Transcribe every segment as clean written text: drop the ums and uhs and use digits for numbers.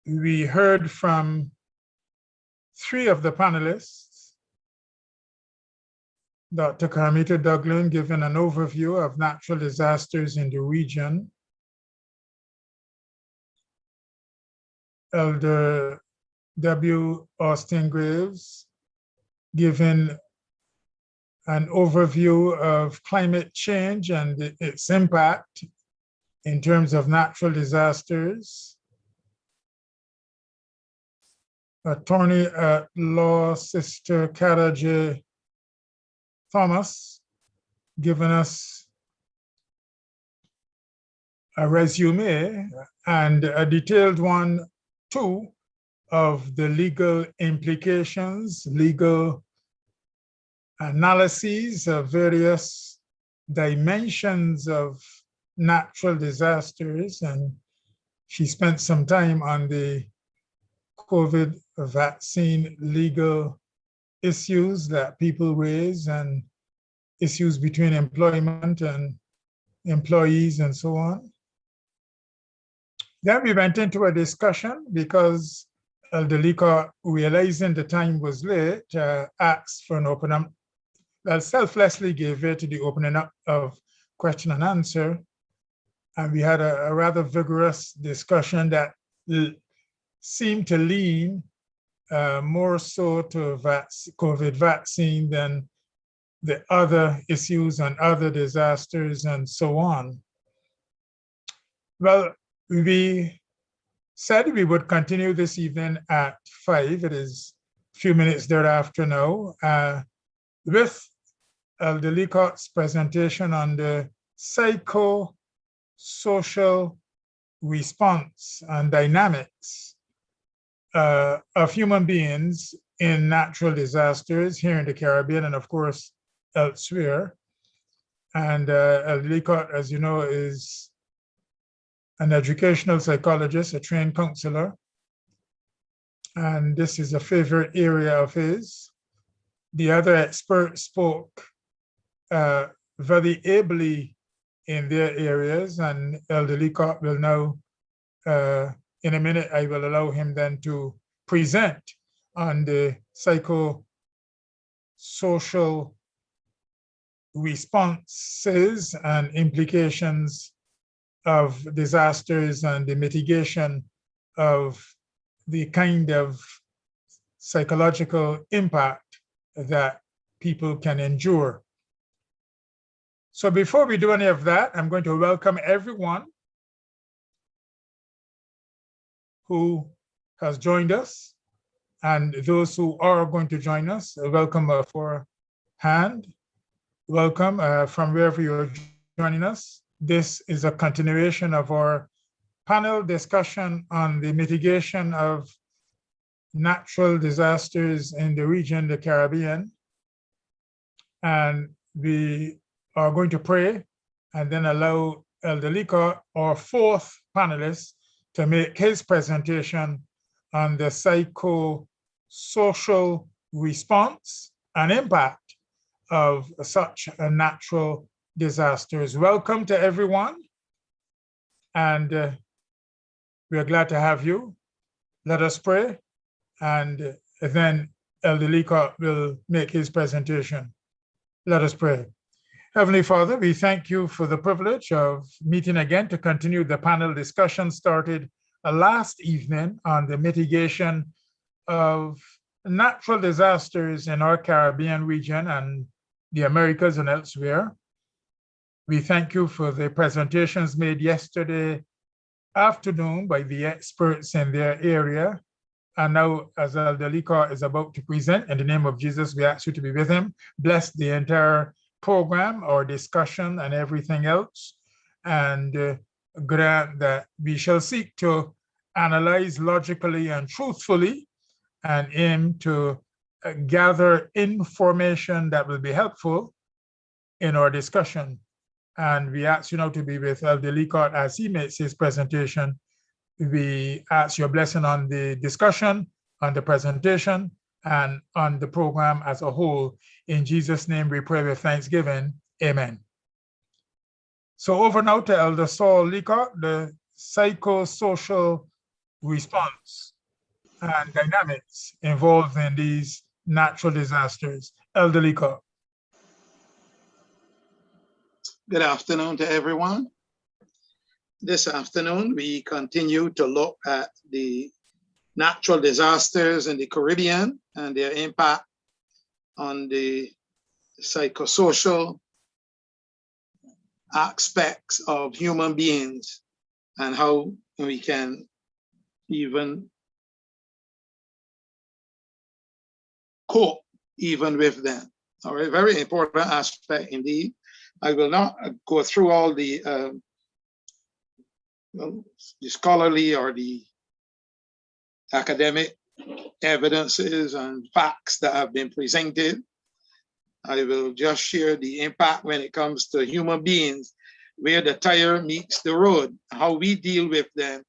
we heard from 3 of the panelists. Dr. Carmita Douglin giving an overview of natural disasters in the region. Elder W. Austin Graves giving an overview of climate change and its impact in terms of natural disasters. Attorney at law, Sister Cara J. Thomas, giving us a resume and a detailed one too of the legal implications, legal analyses of various dimensions of natural disasters. And she spent some time on the COVID vaccine legal issues that people raise and issues between employment and employees and so on. Then we went into a discussion because Elder Leacock, realizing the time was late, asked for an open up, selflessly gave way to the opening up of question and answer. And we had a rather vigorous discussion that seemed to lean more so to COVID vaccine than the other issues and other disasters and so on. Well, we said we would continue this evening at 5. It is a few minutes thereafter now, with Elder Leacock's presentation on the psychosocial response and dynamics of human beings in natural disasters here in the Caribbean and of course elsewhere. And Elder Leacock, as you know, is an educational psychologist, a trained counselor. And this is a favorite area of his. The other experts spoke very ably in their areas, and Elder Leacock will now, in a minute, I will allow him then to present on the psychosocial responses and implications of disasters and the mitigation of the kind of psychological impact that people can endure. So before we do any of that, I'm going to welcome everyone who has joined us and those who are going to join us. Welcome for hand. Welcome from wherever you're joining us. This is a continuation of our panel discussion on the mitigation of natural disasters in the region, the Caribbean. And we are going to pray and then allow Elder Leacock, our 4th panelist, to make his presentation on the psychosocial response and impact of such a natural disasters. Welcome to everyone, and we are glad to have you. Let us pray, and then Elder Leacock will make his presentation. Let us pray. Heavenly Father, we thank you for the privilege of meeting again to continue the panel discussion started last evening on the mitigation of natural disasters in our Caribbean region and the Americas and elsewhere. We thank you for the presentations made yesterday afternoon by the experts in their area. And now, as Elder Leacock is about to present, in the name of Jesus, we ask you to be with him. Bless the entire program, our discussion, and everything else. And grant that we shall seek to analyze logically and truthfully and aim to gather information that will be helpful in our discussion. And we ask you now to be with Elder Leacock as he makes his presentation. We ask your blessing on the discussion, on the presentation, and on the program as a whole. In Jesus' name we pray with thanksgiving. Amen. So over now to Elder Saul Leacock, the psychosocial response and dynamics involved in these natural disasters? Elder Leacock. Good afternoon to everyone. This afternoon, we continue to look at the natural disasters in the Caribbean and their impact on the psychosocial aspects of human beings and how we can even cope even with them. All right, very important aspect indeed. I will not go through all the scholarly or the academic evidences and facts that have been presented. I will just share the impact when it comes to human beings, where the tire meets the road, how we deal with them,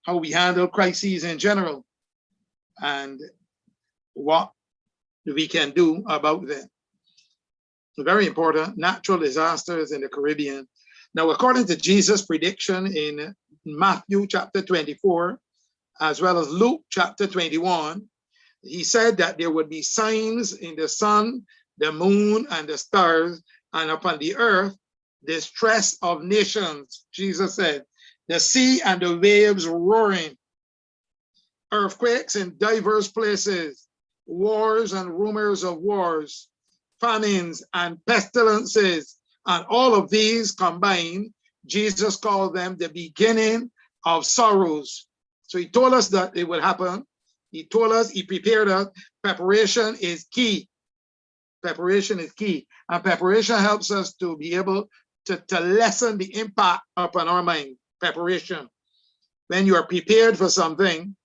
how we handle crises in general, and what we can do about them. Very important, natural disasters in the Caribbean. Now, according to Jesus' prediction in Matthew chapter 24, as well as Luke chapter 21, he said that there would be signs in the sun, the moon, and the stars, and upon the earth, distress of nations. Jesus said, the sea and the waves roaring, earthquakes in diverse places, wars and rumors of wars, famines and pestilences, and all of these combined, Jesus called them the beginning of sorrows. So he told us that it would happen. He told us, he prepared us. Preparation is key. Preparation is key. And preparation helps us to be able to lessen the impact upon our mind. Preparation. When you are prepared for something,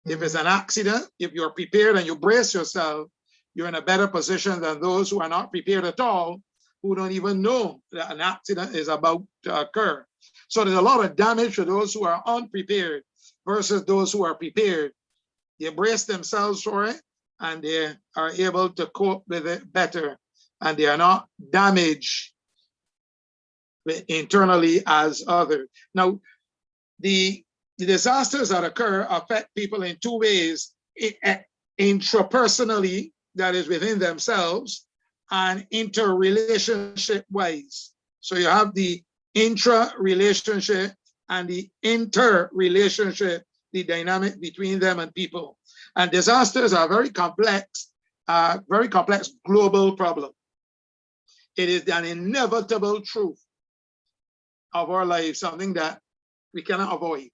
if it's an accident, if you're prepared and you brace yourself, you're in a better position than those who are not prepared at all, who don't even know that an accident is about to occur. So there's a lot of damage to those who are unprepared versus those who are prepared. They brace themselves for it and they are able to cope with it better, and they are not damaged internally as others. Now, the disasters that occur affect people in two ways: intrapersonally, that is within themselves, and interrelationship wise. So you have the intra-relationship and the inter-relationship, the dynamic between them and people. And disasters are very complex global problem. It is an inevitable truth of our lives, something that we cannot avoid.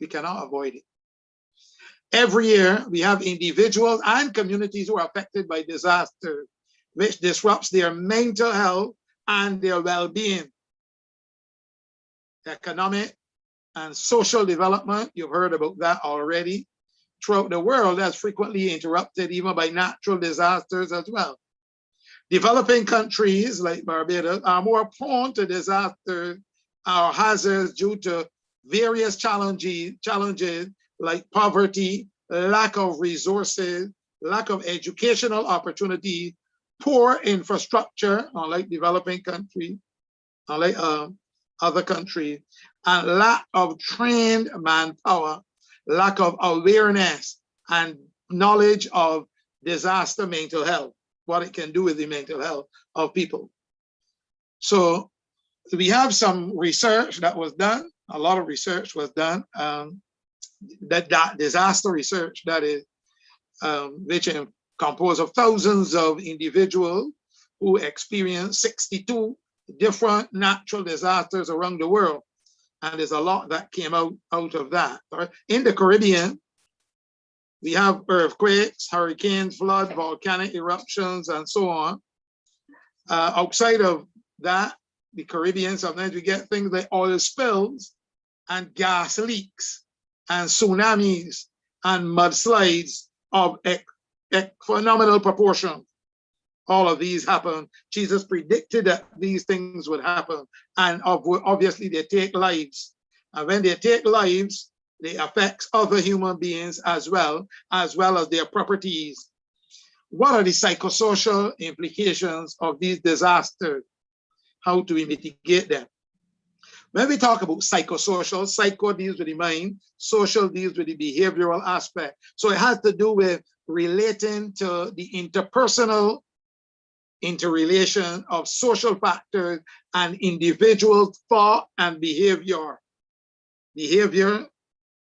We cannot avoid it. Every year, we have individuals and communities who are affected by disaster, which disrupts their mental health and their well-being. Economic and social development, you've heard about that already, throughout the world, that's frequently interrupted even by natural disasters as well. Developing countries like Barbados are more prone to disasters or hazards due to various challenges like poverty, lack of resources, lack of educational opportunity, poor infrastructure, unlike developing countries, unlike other countries, and lack of trained manpower, lack of awareness and knowledge of disaster mental health, what it can do with the mental health of people. So we have some research that was done, a lot of research was done, that disaster research, that is, which is composed of thousands of individuals who experienced 62 different natural disasters around the world. And there's a lot that came out of that. Right? In the Caribbean, we have earthquakes, hurricanes, flood, volcanic eruptions, and so on. Outside of that, the Caribbean, sometimes we get things like oil spills and gas leaks and tsunamis and mudslides of phenomenal proportion. All of these happen. Jesus predicted that these things would happen, and obviously they take lives. And when they take lives, they affect other human beings as well as their properties. What are the psychosocial implications of these disasters? How do we mitigate them? When we talk about psychosocial, psycho deals with the mind, social deals with the behavioral aspect. So it has to do with relating to the interpersonal interrelation of social factors and individual thought and behavior. Behavior,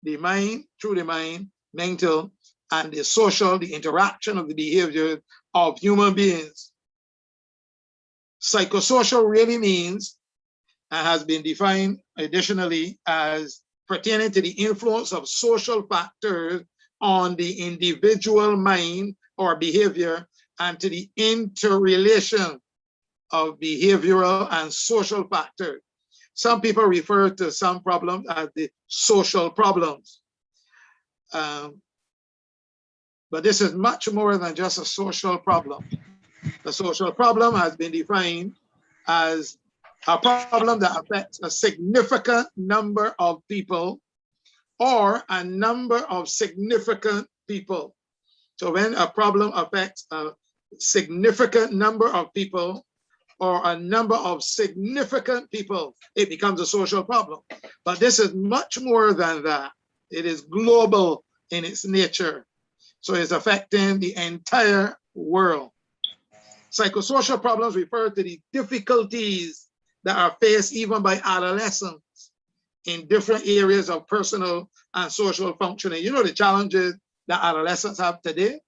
the mind, through the mind, mental, and the social, the interaction of the behavior of human beings. Psychosocial really means, and has been defined additionally as pertaining to the influence of social factors on the individual mind or behavior and to the interrelation of behavioral and social factors. Some people refer to some problems as the social problems. But this is much more than just a social problem. The social problem has been defined as a problem that affects a significant number of people or a number of significant people. So when a problem affects a significant number of people or a number of significant people, it becomes a social problem. But this is much more than that. It is global in its nature. So it's affecting the entire world. Psychosocial problems refer to the difficulties that are faced even by adolescents in different areas of personal and social functioning. You know the challenges that adolescents have today?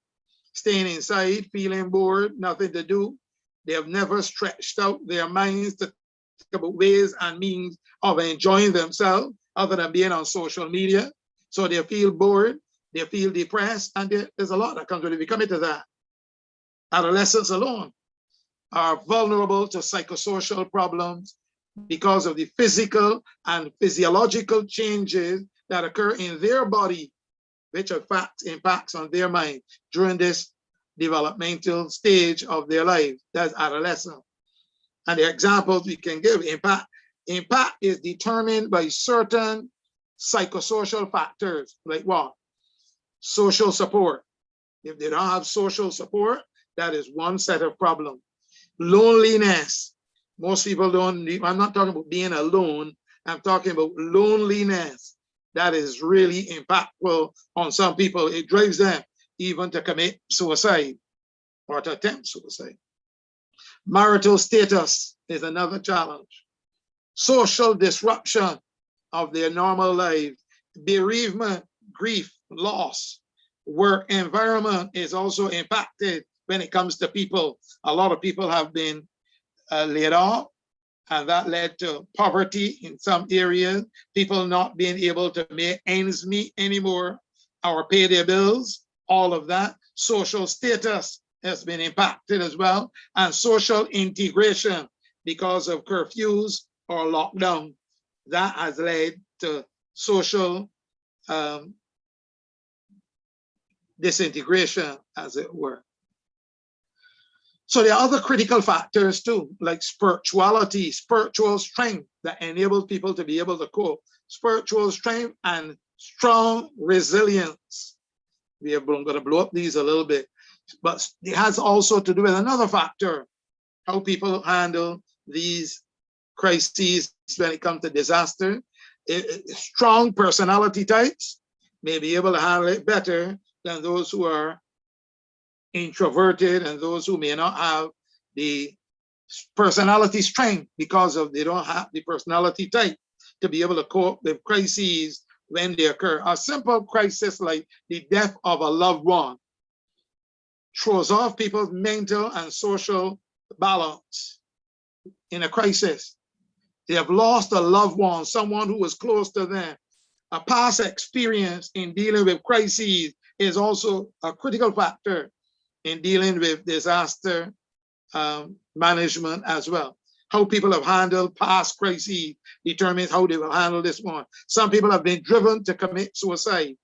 Staying inside, feeling bored, nothing to do. They have never stretched out their minds to think about ways and means of enjoying themselves other than being on social media. So they feel bored, they feel depressed, and there's a lot that comes with it. We come into that. Adolescents alone are vulnerable to psychosocial problems because of the physical and physiological changes that occur in their body, which in fact impacts on their mind during this developmental stage of their life. That's adolescence. And the examples we can give, impact is determined by certain psychosocial factors, like what? Social support. If they don't have social support, that is one set of problems. Loneliness. Most people don't need, I'm not talking about being alone, I'm talking about loneliness. That is really impactful on some people. It drives them even to commit suicide or to attempt suicide. Marital status is another challenge. Social disruption of their normal life, bereavement, grief, loss. Work environment is also impacted when it comes to people. A lot of people have been laid off, and that led to poverty in some areas, people not being able to make ends meet anymore or pay their bills, all of that. Social status has been impacted as well, and social integration because of curfews or lockdown. That has led to social disintegration, as it were. So there are other critical factors too, like spirituality, spiritual strength that enables people to be able to cope, spiritual strength and strong resilience. We are going to blow up these a little bit, but it has also to do with another factor, how people handle these crises when it comes to disaster. Strong personality types may be able to handle it better than those who are introverted and those who may not have the personality strength because of they don't have the personality type to be able to cope with crises when they occur. A simple crisis like the death of a loved one throws off people's mental and social balance in a crisis. They have lost a loved one, someone who was close to them. A past experience in dealing with crises is also a critical factor in dealing with disaster management as well. How people have handled past crises determines how they will handle this one. Some people have been driven to commit suicide.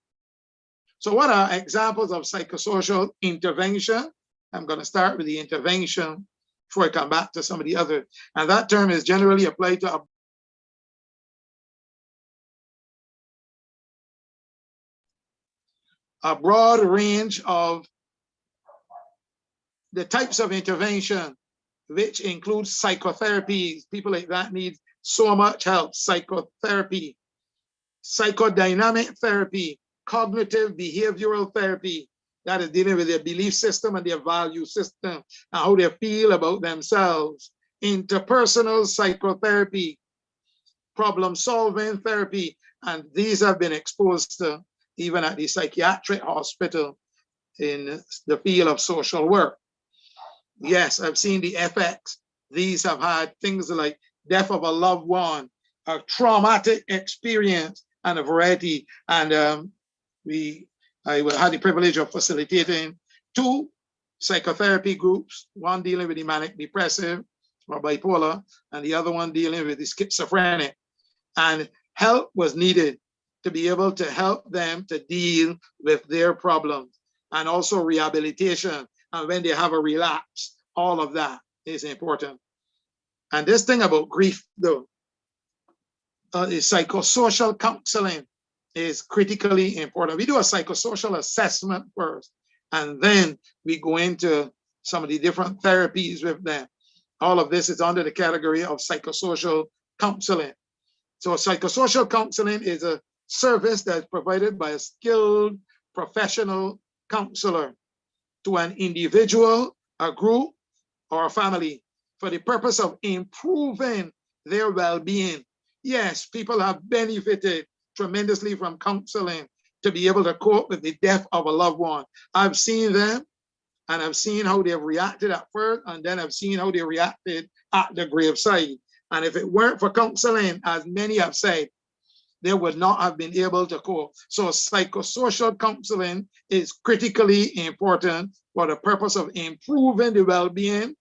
So what are examples of psychosocial intervention? I'm going to start with the intervention before I come back to some of the others. And that term is generally applied to a broad range of the types of intervention, which includes psychotherapy. People like that need so much help. Psychotherapy, psychodynamic therapy, cognitive behavioral therapy, that is dealing with their belief system and their value system and how they feel about themselves. Interpersonal psychotherapy, problem solving therapy, and these have been exposed to even at the psychiatric hospital in the field of social work. Yes, I've seen the effects. These have had things like death of a loved one, a traumatic experience, and a variety. And I had the privilege of facilitating 2 psychotherapy groups, one dealing with the manic depressive or bipolar, and the other one dealing with the schizophrenic. And help was needed to be able to help them to deal with their problems, and also rehabilitation. And when they have a relapse, all of that is important. And this thing about grief, though, is psychosocial counseling is critically important. We do a psychosocial assessment first, and then we go into some of the different therapies with them. All of this is under the category of psychosocial counseling. So psychosocial counseling is a service that's provided by a skilled professional counselor to an individual, a group, or a family for the purpose of improving their well-being. Yes, people have benefited tremendously from counseling to be able to cope with the death of a loved one. I've seen them, and I've seen how they've reacted at first, and then I've seen how they reacted at the graveside. And if it weren't for counseling, as many have said, they would not have been able to cope. So psychosocial counseling is critically important for the purpose of improving the well-being,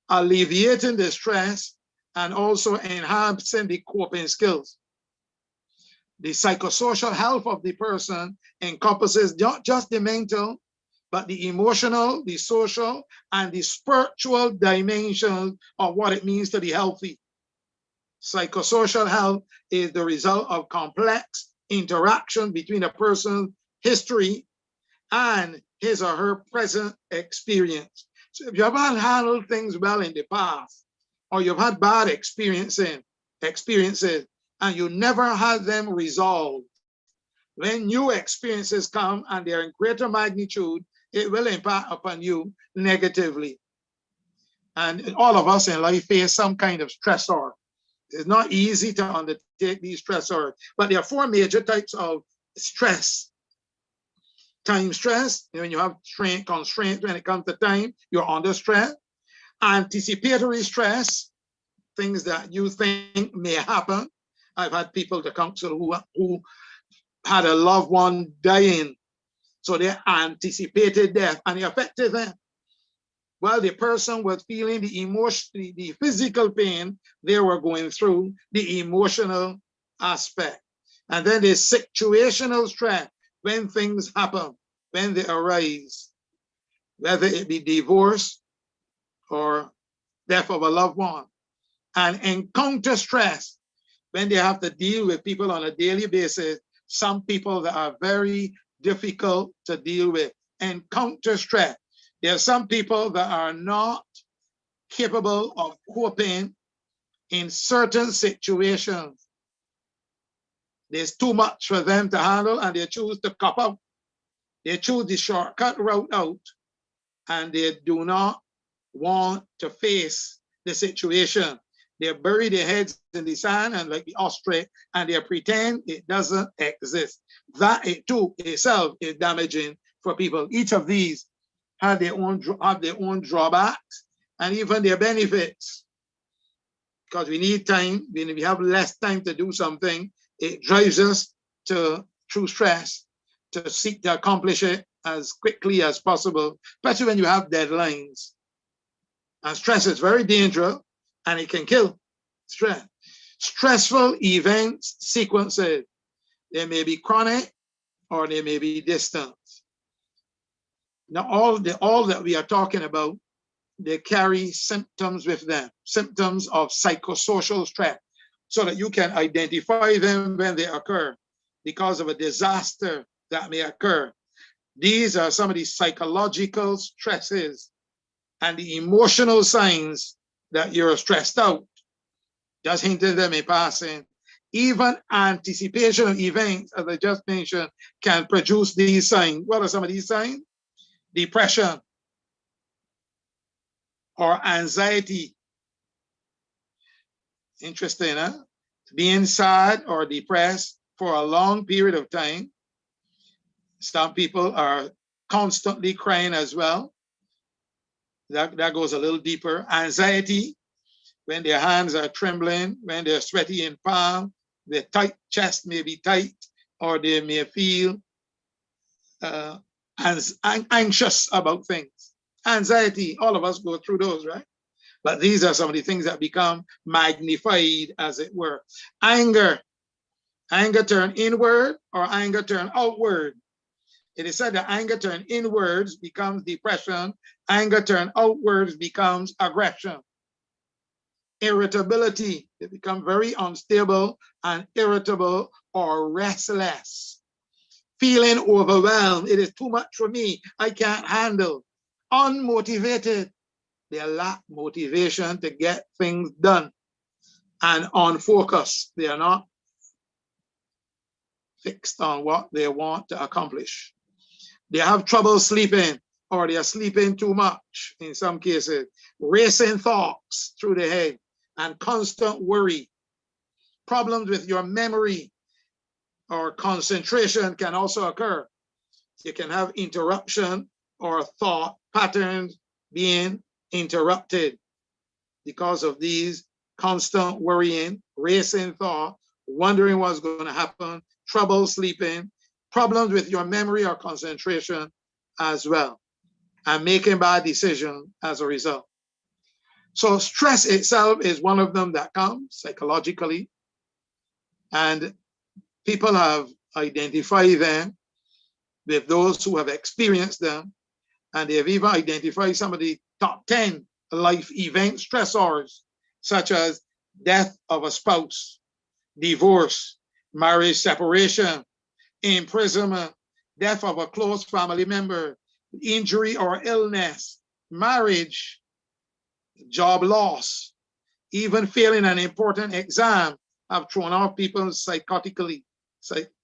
alleviating the stress, and also enhancing the coping skills. The psychosocial health of the person encompasses not just the mental, but the emotional, the social, and the spiritual dimensions of what it means to be healthy. Psychosocial health is the result of complex interaction between a person's history and his or her present experience. So if you haven't handled things well in the past, or you've had bad experiences, and you never had them resolved, when new experiences come and they're in greater magnitude, it will impact upon you negatively. And all of us in life face some kind of stressor. It's not easy to undertake these stressors, but there are 4 major types of stress. Time stress, when you have constraints when it comes to time, you're under stress. Anticipatory stress, things that you think may happen. I've had people to counsel who had a loved one dying, so they anticipated death and it affected them. Well, the person was feeling the emotion, the physical pain they were going through, the emotional aspect. And then the situational stress, when things happen, when they arise, whether it be divorce or death of a loved one. And encounter stress, when they have to deal with people on a daily basis, some people that are very difficult to deal with. Encounter stress. There are some people that are not capable of coping in certain situations. There's too much for them to handle and they choose to cop out. They choose the shortcut route out and they do not want to face the situation. They bury their heads in the sand and like the ostrich and they pretend it doesn't exist. That it too itself is damaging for people. Each of these have their own drawbacks and even their benefits. Because we need time, when we have less time to do something, it drives us to, through stress, to seek to accomplish it as quickly as possible, especially when you have deadlines. And stress is very dangerous and it can kill. Stress. Stressful events, sequences, they may be chronic or they may be distant. Now, all that we are talking about, they carry symptoms with them, symptoms of psychosocial stress, so that you can identify them when they occur because of a disaster that may occur. These are some of the psychological stresses and the emotional signs that you're stressed out. just hinting them in passing. Even anticipation of events, as I just mentioned, can produce these signs. What are some of these signs? Depression or anxiety. Interesting, huh? Being sad or depressed for a long period of time. Some people are constantly crying as well. That goes a little deeper. Anxiety, when their hands are trembling, when they're sweaty in palm, their tight chest may be tight, or they may feel anxious about things. Anxiety, all of us go through those, right? But these are some of the things that become magnified, as it were. Anger. Anger turn inward or anger turn outward. It is said that anger turn inwards becomes depression. Anger turn outwards becomes aggression. Irritability. They become very unstable and irritable or restless. Feeling overwhelmed. It is too much for me. I can't handle. Unmotivated. They lack motivation to get things done. And on focus. They are not fixed on what they want to accomplish. They have trouble sleeping, or they are sleeping too much in some cases. Racing thoughts through the head and constant worry. Problems with your memory or concentration can also occur. You can have interruption or thought patterns being interrupted because of these constant worrying, racing thought, wondering what's going to happen, trouble sleeping, problems with your memory or concentration as well, and making bad decisions as a result. So stress itself is one of them that comes psychologically, and people have identified them with those who have experienced them, and they have even identified some of the top 10 life event stressors, such as death of a spouse, divorce, marriage separation, imprisonment, death of a close family member, injury or illness, marriage, job loss, even failing an important exam have thrown off people psychotically,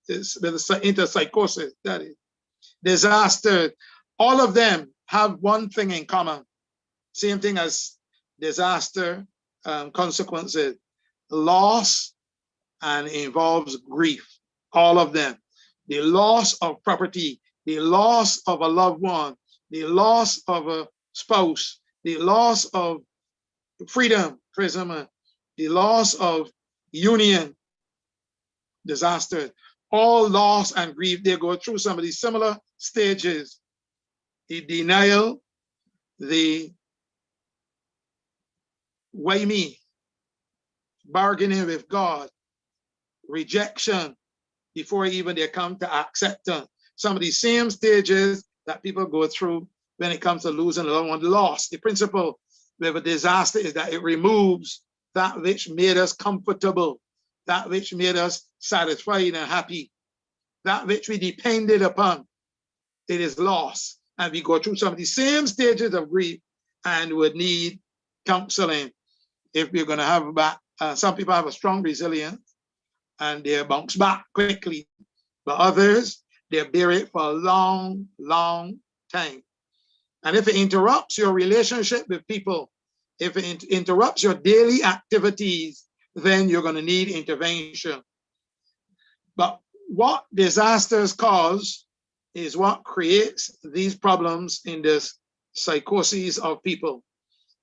into psychosis, that is. Disaster, all of them have one thing in common. Same thing as disaster consequences, loss, and involves grief, all of them. The loss of property, the loss of a loved one, the loss of a spouse, the loss of freedom, imprisonment, the loss of union, disaster, all loss and grief, they go through some of these similar stages. The denial, the why me, bargaining with God, rejection, before even they come to acceptance. Some of the same stages that people go through when it comes to losing a loved one. Loss, the principle with a disaster is that it removes that which made us comfortable, that which made us satisfied and happy, that which we depended upon. It is lost. And we go through some of the same stages of grief and would need counseling if we're going to have back. Some people have a strong resilience and they bounce back quickly, but others, they bear it for a long, long time. And if it interrupts your relationship with people, if it interrupts your daily activities, then you're going to need intervention. But what disasters cause is what creates these problems in this psychoses of people.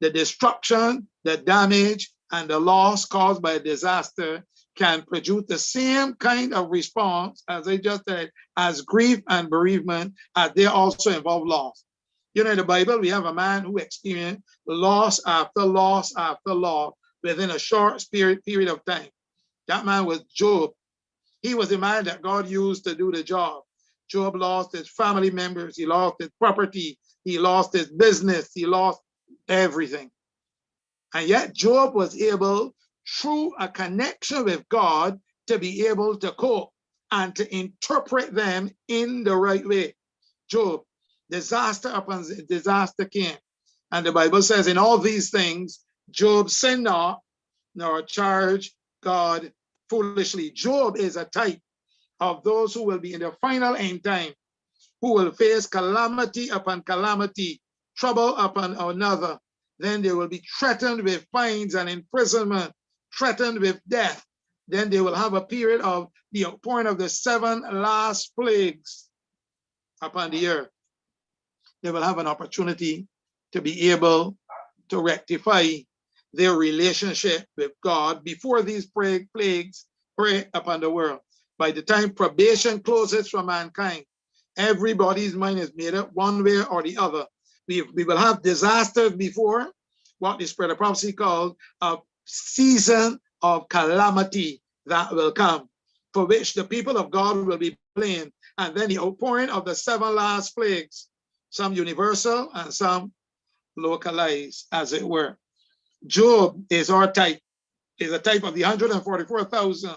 The destruction, the damage, and the loss caused by a disaster can produce the same kind of response, as I just said, as grief and bereavement, as they also involve loss. You know, in the Bible, we have a man who experienced loss after loss after loss within a short period of time. That man was Job. He was the man that God used to do the job. Job lost his family members, he lost his property, he lost his business, he lost everything. And yet Job was able, through a connection with God, to be able to cope and to interpret them in the right way. Job, disaster upon disaster came. And the Bible says, in all these things, Job sinned not, nor charge God foolishly. Job is a type of those who will be in the final end time, who will face calamity upon calamity, trouble upon another. Then they will be threatened with fines and imprisonment, threatened with death. Then they will have a period of the outpouring of the 7 last plagues upon the earth. They will have an opportunity to be able to rectify their relationship with God before these plagues prey upon the world. By the time probation closes for mankind, everybody's mind is made up one way or the other. We will have disasters before what the spread of prophecy called a season of calamity that will come, for which the people of God will be blamed. And then the outpouring of the 7 last plagues, some universal and some localized, as it were. Job is our type, is a type of the 144,000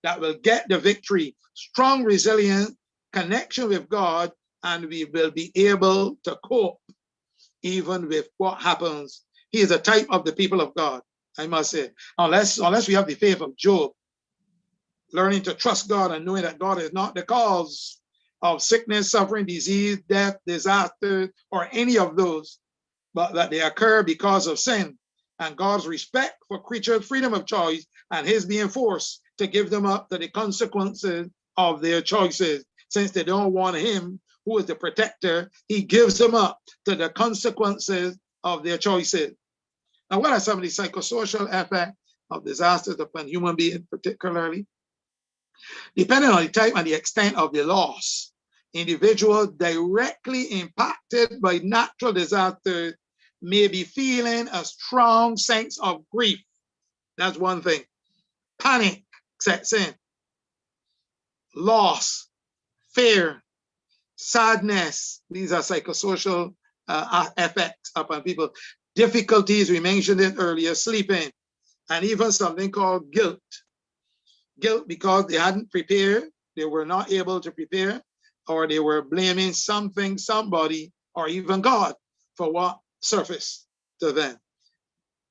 that will get the victory, strong, resilient connection with God, and we will be able to cope even with what happens. He is a type of the people of God, I must say, unless we have the faith of Job, learning to trust God and knowing that God is not the cause of sickness, suffering, disease, death, disaster, or any of those, but that they occur because of sin and God's respect for creatures' freedom of choice and his being forced to give them up to the consequences of their choices. Since they don't want him, who is the protector, he gives them up to the consequences of their choices. Now, what are some of the psychosocial effects of disasters upon human beings particularly? Depending on the type and the extent of the loss, individuals directly impacted by natural disasters may be feeling a strong sense of grief. That's one thing. Panic sets in. Loss, fear, sadness. These are psychosocial effects upon people. Difficulties, we mentioned it earlier, sleeping, and even something called guilt. Guilt because they hadn't prepared, they were not able to prepare, or they were blaming something, somebody, or even God for what surfaced to them.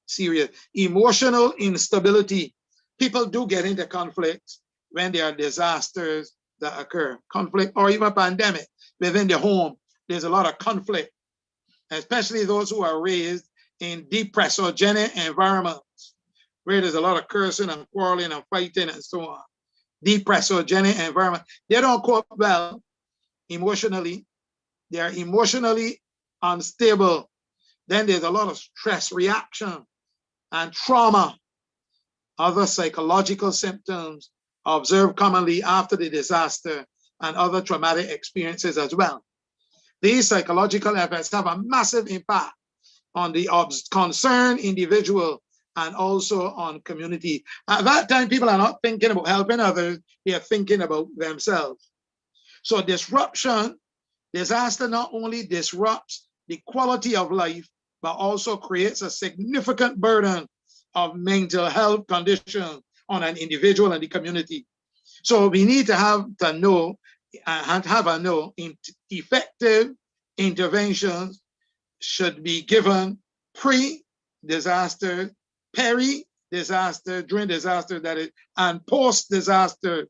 Serious. Emotional instability. People do get into conflict when there are disasters that occur. Conflict or even pandemic within the home. There's a lot of conflict, especially those who are raised in depressogenic environments, where there's a lot of cursing and quarreling and fighting and so on. Depressogenic environment. They don't cope well emotionally. They are emotionally unstable. Then there's a lot of stress reaction and trauma. Other psychological symptoms observed commonly after the disaster and other traumatic experiences as well. These psychological effects have a massive impact on the concerned individual and also on community. At that time, people are not thinking about helping others, they are thinking about themselves. So disruption, disaster not only disrupts the quality of life, but also creates a significant burden of mental health conditions on an individual and the community. So we need to have effective interventions should be given pre-disaster, peri-disaster, during disaster, that is, and post-disaster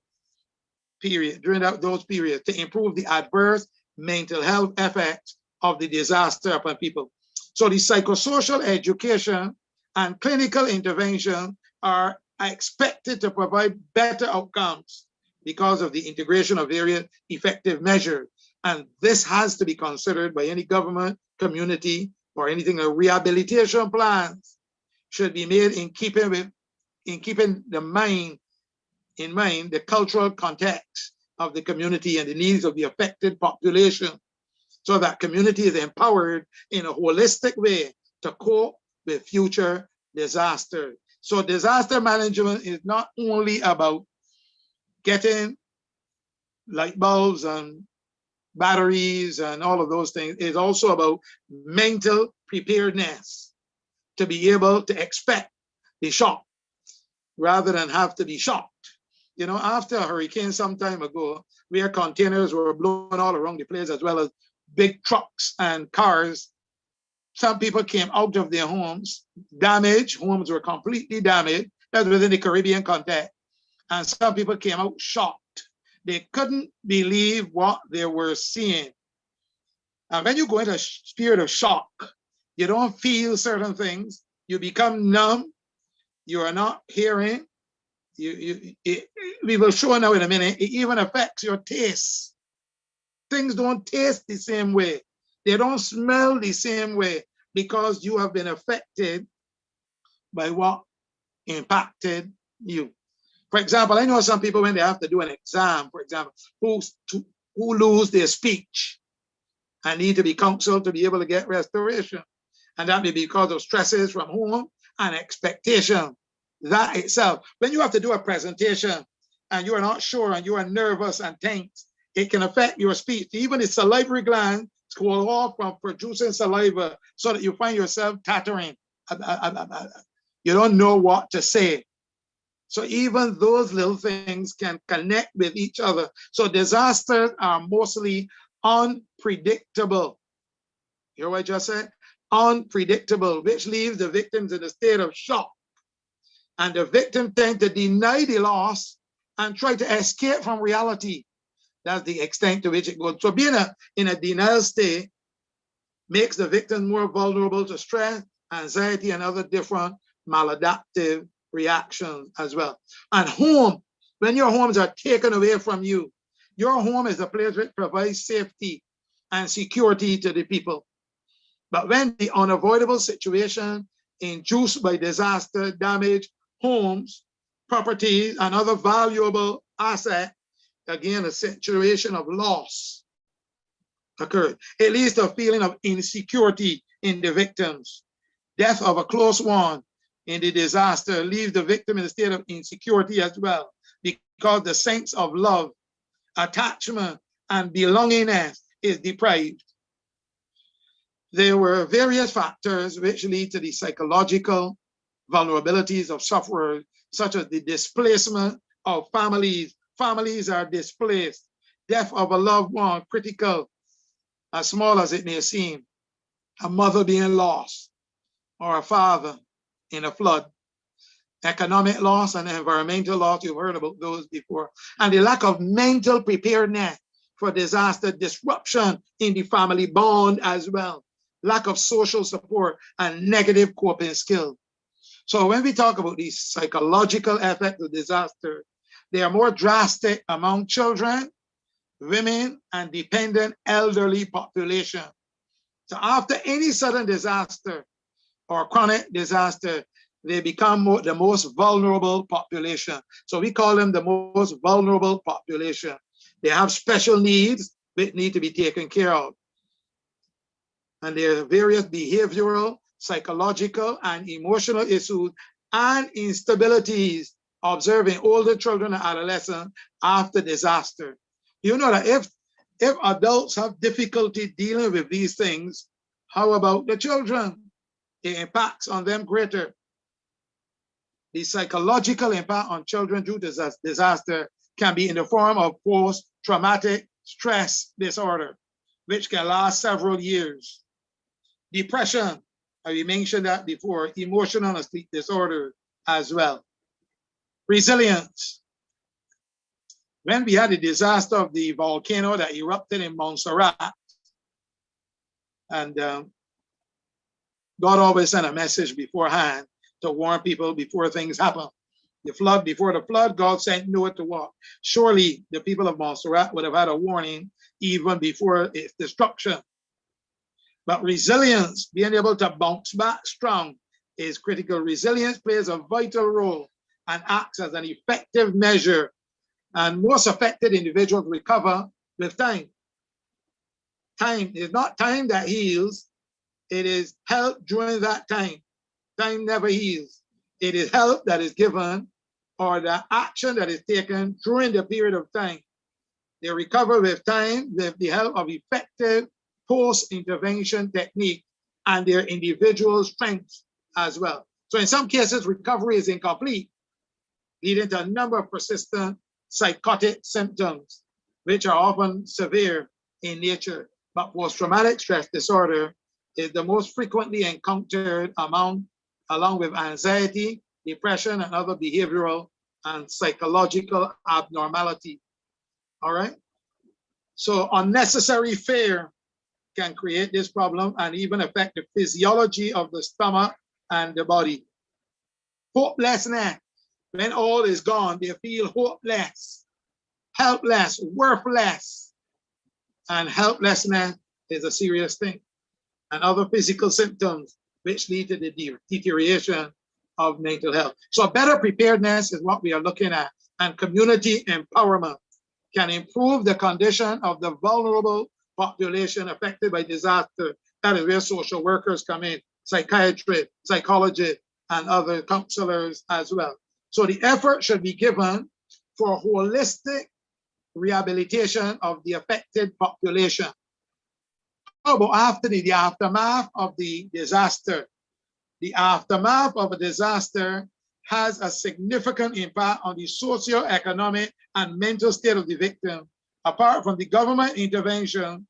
period, during those periods, to improve the adverse mental health effects of the disaster upon people. So the psychosocial education and clinical intervention are expected to provide better outcomes because of the integration of various effective measures. And this has to be considered by any government, community, or anything. Rehabilitation plans should be made in keeping in mind the cultural context of the community and the needs of the affected population, so that community is empowered in a holistic way to cope with future disasters. So disaster management is not only about getting light bulbs and batteries and all of those things. It's also about mental preparedness to be able to expect the shock rather than have to be shocked. You know, after a hurricane some time ago, where containers were blown all around the place, as well as big trucks and cars, some people came out of their homes, damaged, homes were completely damaged, That's within the Caribbean context. And some people came out shocked. They couldn't believe what they were seeing. And when you go into a spirit of shock, you don't feel certain things. You become numb. You are not hearing. We will show now in a minute. It even affects your taste. Things don't taste the same way. They don't smell the same way because you have been affected by what impacted you. For example, I know some people when they have to do an exam, for example, who lose their speech and need to be counseled to be able to get restoration. And that may be because of stresses from home and expectation. That itself, when you have to do a presentation and you are not sure and you are nervous and tense, it can affect your speech. Even the salivary gland go off from producing saliva so that you find yourself tattering. You don't know what to say. So even those little things can connect with each other. So disasters are mostly unpredictable. You hear what I just said? Unpredictable, which leaves the victims in a state of shock. And the victim tend to deny the loss and try to escape from reality. That's the extent to which it goes. So being in a denial state makes the victim more vulnerable to stress, anxiety, and other different maladaptive reactions as well. And home, when your homes are taken away from you, your home is a place which provides safety and security to the people. But when the unavoidable situation induced by disaster damage homes, properties, and other valuable assets, again, a situation of loss occurred. It leads to a feeling of insecurity in the victims. Death of a close one in the disaster leaves the victim in a state of insecurity as well, because the sense of love, attachment, and belongingness is deprived. There were various factors which lead to the psychological vulnerabilities of sufferers, such as the displacement of families. Families are displaced. Death of a loved one, critical, as small as it may seem. A mother being lost, or a father in a flood. Economic loss and environmental loss, you've heard about those before. And the lack of mental preparedness for disaster, disruption in the family bond as well. Lack of social support and negative coping skills. So when we talk about these psychological effects of disaster, they are more drastic among children, women, and dependent elderly population. So after any sudden disaster or chronic disaster, they become the most vulnerable population. So we call them the most vulnerable population. They have special needs that need to be taken care of. And there are various behavioral, psychological, and emotional issues and instabilities observed in older children and adolescents after disaster. You know that if adults have difficulty dealing with these things, how about the children? It impacts on them greater. The psychological impact on children due to disaster can be in the form of post-traumatic stress disorder, which can last several years. Depression, we mentioned that before, emotional and sleep disorder as well. Resilience. When we had the disaster of the volcano that erupted in Montserrat, and God always sent a message beforehand to warn people before things happen. Before the flood, God sent Noah to walk. Surely the people of Montserrat would have had a warning even before its destruction. But resilience, being able to bounce back strong, is critical. Resilience plays a vital role and acts as an effective measure, and most affected individuals recover with time. Time is not time that heals, it is help during that time. Time never heals. It is help that is given or the action that is taken during the period of time. They recover with time with the help of effective post-intervention technique and their individual strengths as well. So in some cases, recovery is incomplete, leading to a number of persistent psychotic symptoms, which are often severe in nature. But post-traumatic stress disorder is the most frequently encountered along with anxiety, depression, and other behavioral and psychological abnormality. All right. So unnecessary fear can create this problem and even affect the physiology of the stomach and the body. Hopelessness. When all is gone, they feel hopeless, helpless, worthless. And helplessness is a serious thing. And other physical symptoms which lead to the deterioration of mental health. So better preparedness is what we are looking at. And community empowerment can improve the condition of the vulnerable population affected by disaster. That is where social workers come in, psychiatrists, psychologists, and other counselors as well. So the effort should be given for holistic rehabilitation of the affected population. How about after the aftermath of the disaster? The aftermath of a disaster has a significant impact on the socio-economic and mental state of the victim. Apart from the government intervention,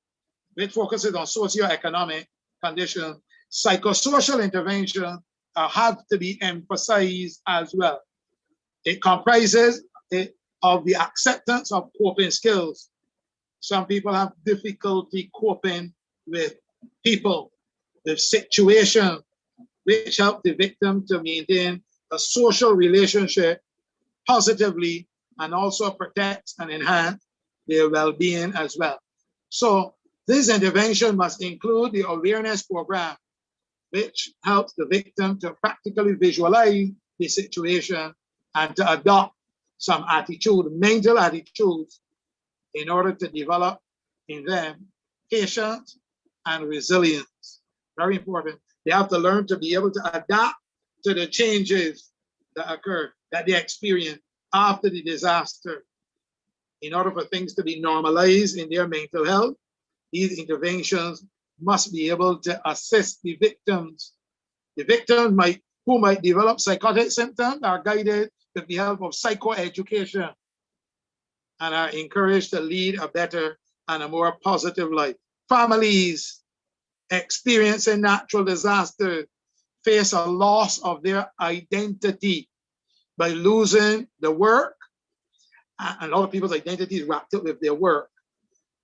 which focuses on socio-economic conditions, psychosocial intervention have to be emphasized as well. It comprises of the acceptance of coping skills. Some people have difficulty coping with people, with situations, which help the victim to maintain a social relationship positively and also protects and enhance their well-being as well. So this intervention must include the awareness program, which helps the victim to practically visualize the situation and to adopt some attitude, mental attitudes, in order to develop in them patience and resilience. Very important. They have to learn to be able to adapt to the changes that occur, that they experience after the disaster. In order for things to be normalized in their mental health, these interventions must be able to assist the victims. The victims who might develop psychotic symptoms are guided with the help of psychoeducation and are encouraged to lead a better and a more positive life. Families experiencing natural disasters face a loss of their identity by losing the work. And a lot of people's identity is wrapped up with their work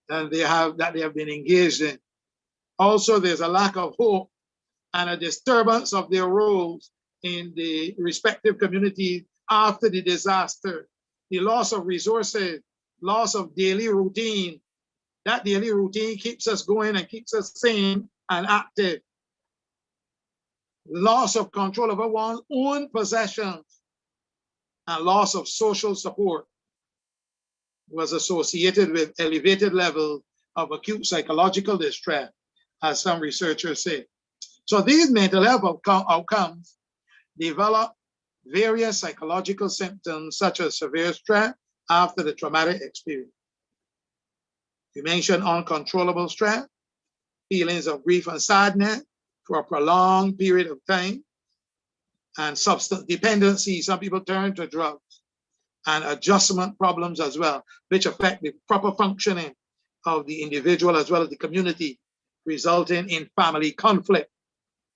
and they have been engaged in. Also, there's a lack of hope and a disturbance of their roles in the respective communities after the disaster. The loss of resources, loss of daily routine. That daily routine keeps us going and keeps us sane and active. Loss of control over one's own possessions and loss of social support was associated with elevated levels of acute psychological distress, as some researchers say. So these mental health outcomes develop various psychological symptoms such as severe stress after the traumatic experience. You mentioned uncontrollable stress, feelings of grief and sadness for a prolonged period of time, and substance dependency. Some people turn to drugs, and adjustment problems as well, which affect the proper functioning of the individual as well as the community, resulting in family conflict.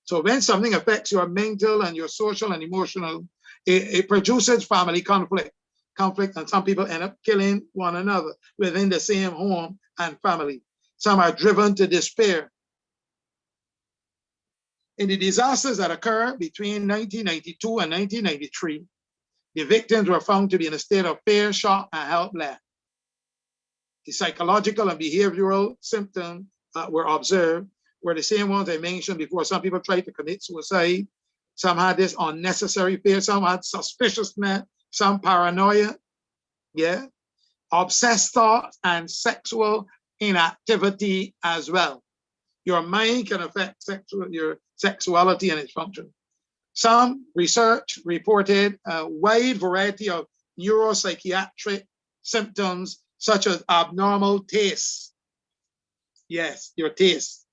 So when something affects your mental and your social and emotional, it produces family conflict, and some people end up killing one another within the same home and family. Some are driven to despair. In the disasters that occurred between 1992 and 1993, the victims were found to be in a state of fear, shock, and helpless. The psychological and behavioral symptoms that were observed were the same ones I mentioned before. Some people tried to commit suicide. Some had this unnecessary fear. Some had suspiciousness. Some paranoia. Yeah. Obsessed thoughts and sexual inactivity as well. Your mind can affect your sexuality and its function. Some research reported a wide variety of neuropsychiatric symptoms, such as abnormal taste. Yes, your taste.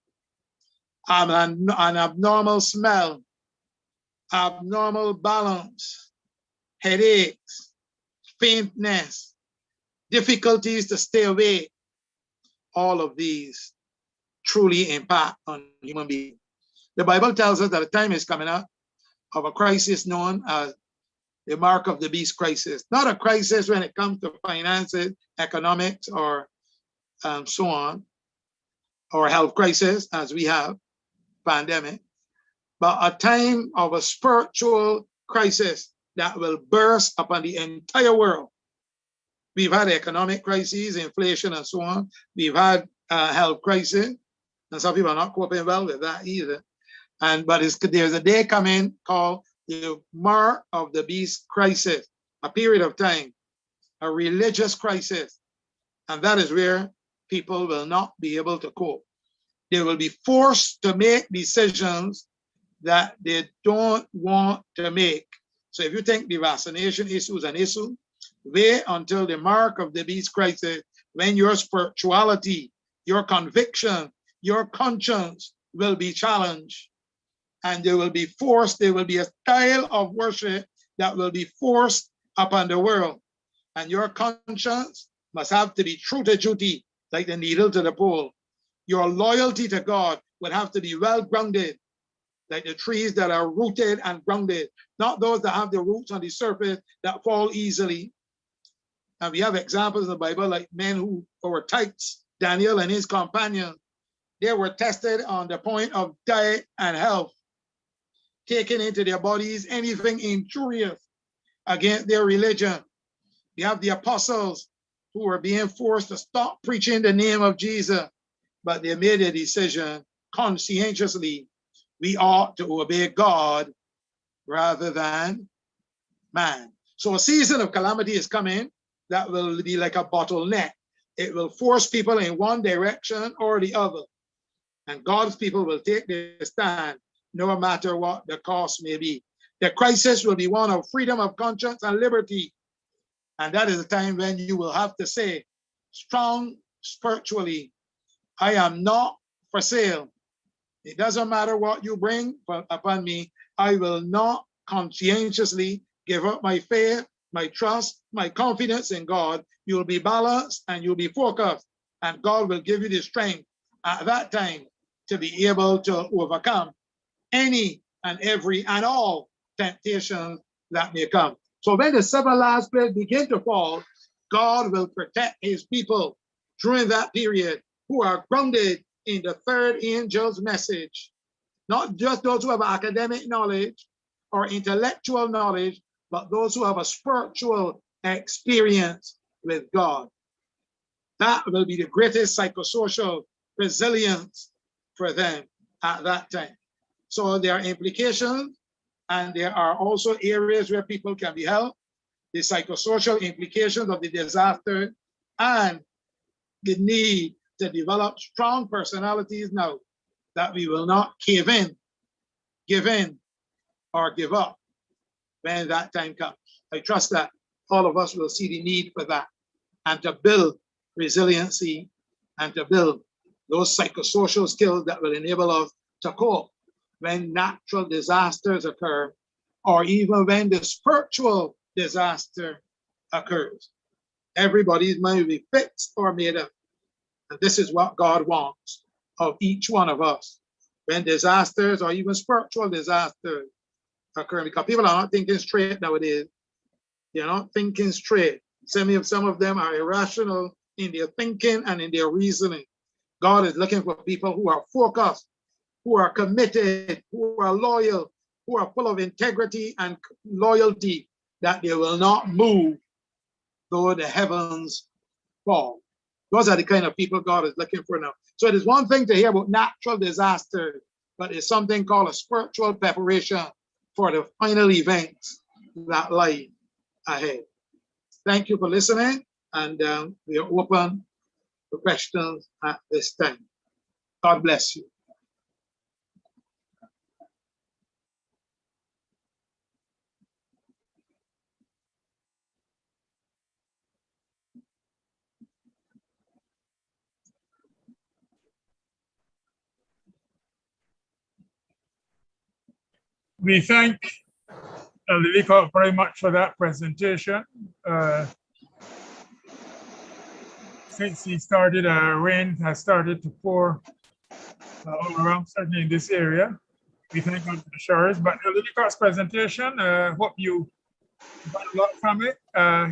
An abnormal smell, abnormal balance, headaches, faintness, difficulties to stay awake. All of these truly impact on human beings. The Bible tells us that a time is coming up of a crisis known as the mark of the beast crisis. Not a crisis when it comes to finances, economics, or so on, or health crisis as we have, pandemic, but a time of a spiritual crisis that will burst upon the entire world. We've had economic crises, inflation, and so on. We've had health crisis, and some people are not coping well with that either. But there's a day coming called the mark of the beast crisis, a period of time, a religious crisis, and that is where people will not be able to cope. They will be forced to make decisions that they don't want to make. So if you think the vaccination issue is an issue, wait until the mark of the beast crisis, when your spirituality, your conviction, your conscience will be challenged, and they will be forced. There will be a style of worship that will be forced upon the world, and your conscience must have to be true to duty, like the needle to the pole. Your loyalty to God will have to be well grounded, like the trees that are rooted and grounded, not those that have the roots on the surface that fall easily. And we have examples in the Bible, like men who were types, Daniel and his companions. They were tested on the point of diet and health, taking into their bodies anything injurious against their religion. We have the apostles who were being forced to stop preaching the name of Jesus, but they made a decision conscientiously. We ought to obey God rather than man. So a season of calamity is coming that will be like a bottleneck. It will force people in one direction or the other. And God's people will take their stand no matter what the cost may be. The crisis will be one of freedom of conscience and liberty. And that is the time when you will have to say, strong spiritually, I am not for sale. It doesn't matter what you bring upon me. I will not conscientiously give up my faith, my trust, my confidence in God. You'll be balanced and you'll be focused. And God will give you the strength at that time to be able to overcome any and every and all temptations that may come. So when the seven last plagues begin to fall, God will protect his people during that period who are grounded in the third angel's message. Not just those who have academic knowledge or intellectual knowledge, but those who have a spiritual experience with God. That will be the greatest psychosocial resilience for them at that time. So there are implications, and there are also areas where people can be helped, the psychosocial implications of the disaster, and the need to develop strong personalities now that we will not give in, or give up when that time comes. I trust that all of us will see the need for that, and to build resiliency and to build those psychosocial skills that will enable us to cope when natural disasters occur, or even when the spiritual disaster occurs. Everybody's mind will be fixed or made up. And this is what God wants of each one of us when disasters or even spiritual disasters occur, because people are not thinking straight nowadays. They're not thinking straight. Some of them are irrational in their thinking and in their reasoning. God is looking for people who are focused, who are committed, who are loyal, who are full of integrity and loyalty, that they will not move though the heavens fall. Those are the kind of people God is looking for now. So it is one thing to hear about natural disasters, but it's something called a spiritual preparation for the final events that lie ahead. Thank you for listening, and we are open for questions at this time. God bless you. We thank Leacock very much for that presentation. Since he started, rain has started to pour all around, certainly in this area. We thank God for the showers. But Leacock's presentation, hope you got a lot from it.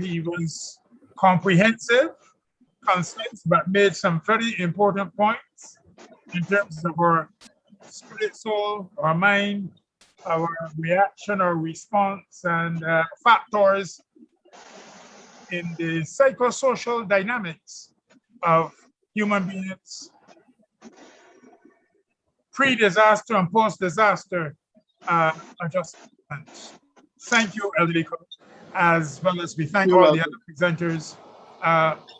He was comprehensive, concise, but made some very important points in terms of our spirit, soul, our mind, our reaction or response, and factors in the psychosocial dynamics of human beings pre-disaster and post-disaster adjustments. Thank you, Leacock, as well as we thank You're all the welcome. other presenters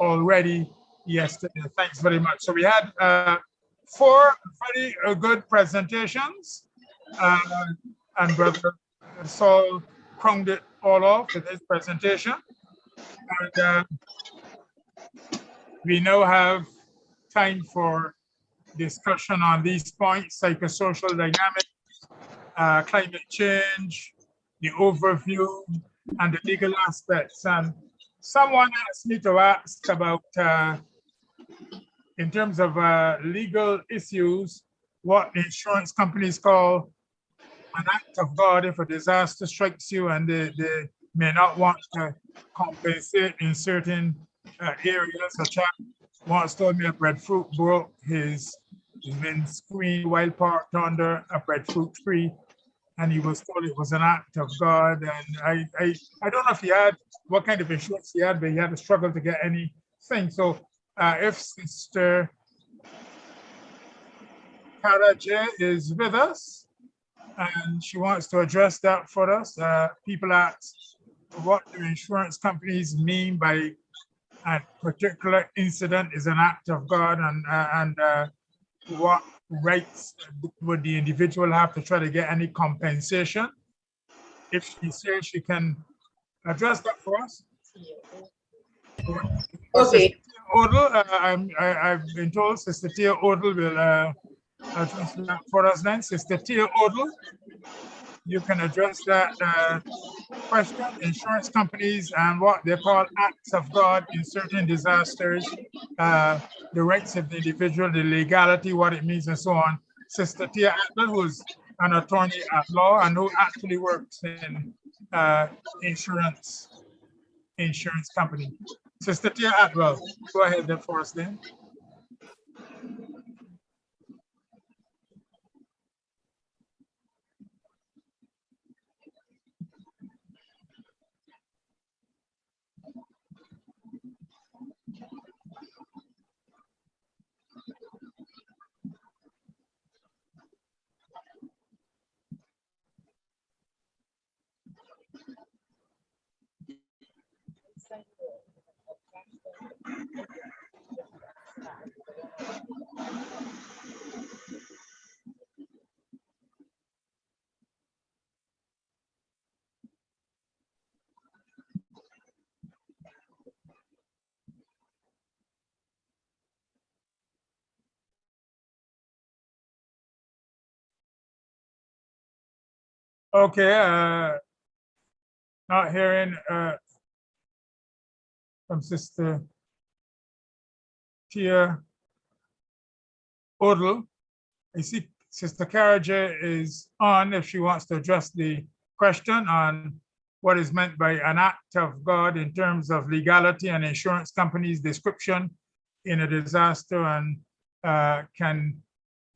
already yesterday. Thanks very much. So we had 4 very good presentations, and Brother Saul crowned it all off with his presentation. And we now have time for discussion on these points: psychosocial dynamics, climate change, the overview, and the legal aspects. And someone asked me to ask about, in terms of legal issues, what insurance companies call an act of God if a disaster strikes you and they may not want to compensate in certain areas, such as once told me a breadfruit broke his windscreen while parked under a breadfruit tree, and he was told it was an act of God. And I don't know if he had, what kind of insurance he had, but he had to struggle to get anything. So if Sister Kara J is with us and she wants to address that for us, people ask what do insurance companies mean by a particular incident is an act of God, and what rights would the individual have to try to get any compensation? If she says she can address that for us. Okay. Odell, I've been told Sister Tia Odell will address that for us then. Sister Tia Odell, you can address that question: insurance companies and what they call acts of God in certain disasters, the rights of the individual, the legality, what it means, and so on. Sister Tia Atwell, who's an attorney at law and who actually works in insurance company. Sister Tia Atwell, go ahead then for us then. Okay, not hearing from Sister Tia Odell. I see Sister Kara J is on if she wants to address the question on what is meant by an act of God in terms of legality and insurance companies' description in a disaster, and can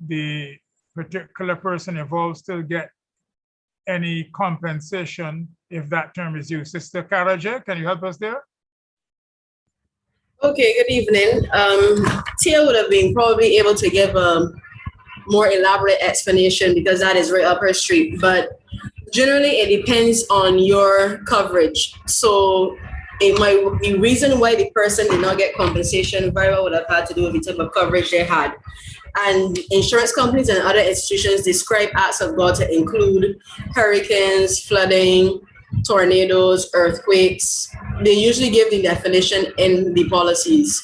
the particular person involved still get any compensation if that term is used? Sister Kara J, can you help us there? Okay, good evening. Tia would have been probably able to give a more elaborate explanation because that is right up her street. But generally, it depends on your coverage. So it might be reason why the person did not get compensation very well would have had to do with the type of coverage they had. And insurance companies and other institutions describe acts of God to include hurricanes, flooding, tornadoes, earthquakes. They usually give the definition in the policies.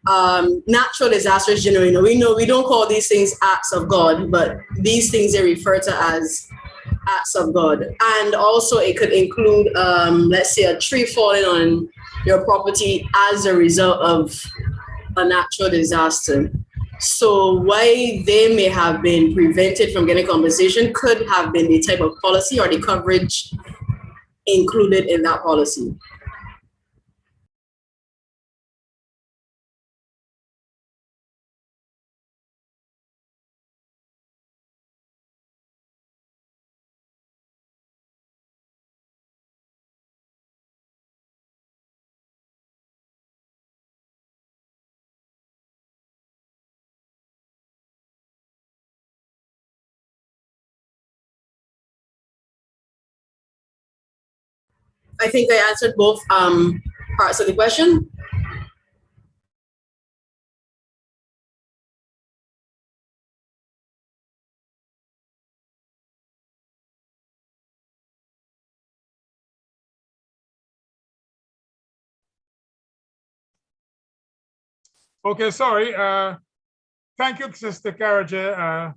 Natural disasters generally, we don't call these things acts of God, but these things they refer to as acts of God. And also it could include, let's say, a tree falling on your property as a result of a natural disaster. So why they may have been prevented from getting compensation could have been the type of policy or the coverage included in that policy. I think I answered both parts of the question. Okay, sorry. Thank you, Sister Karaja.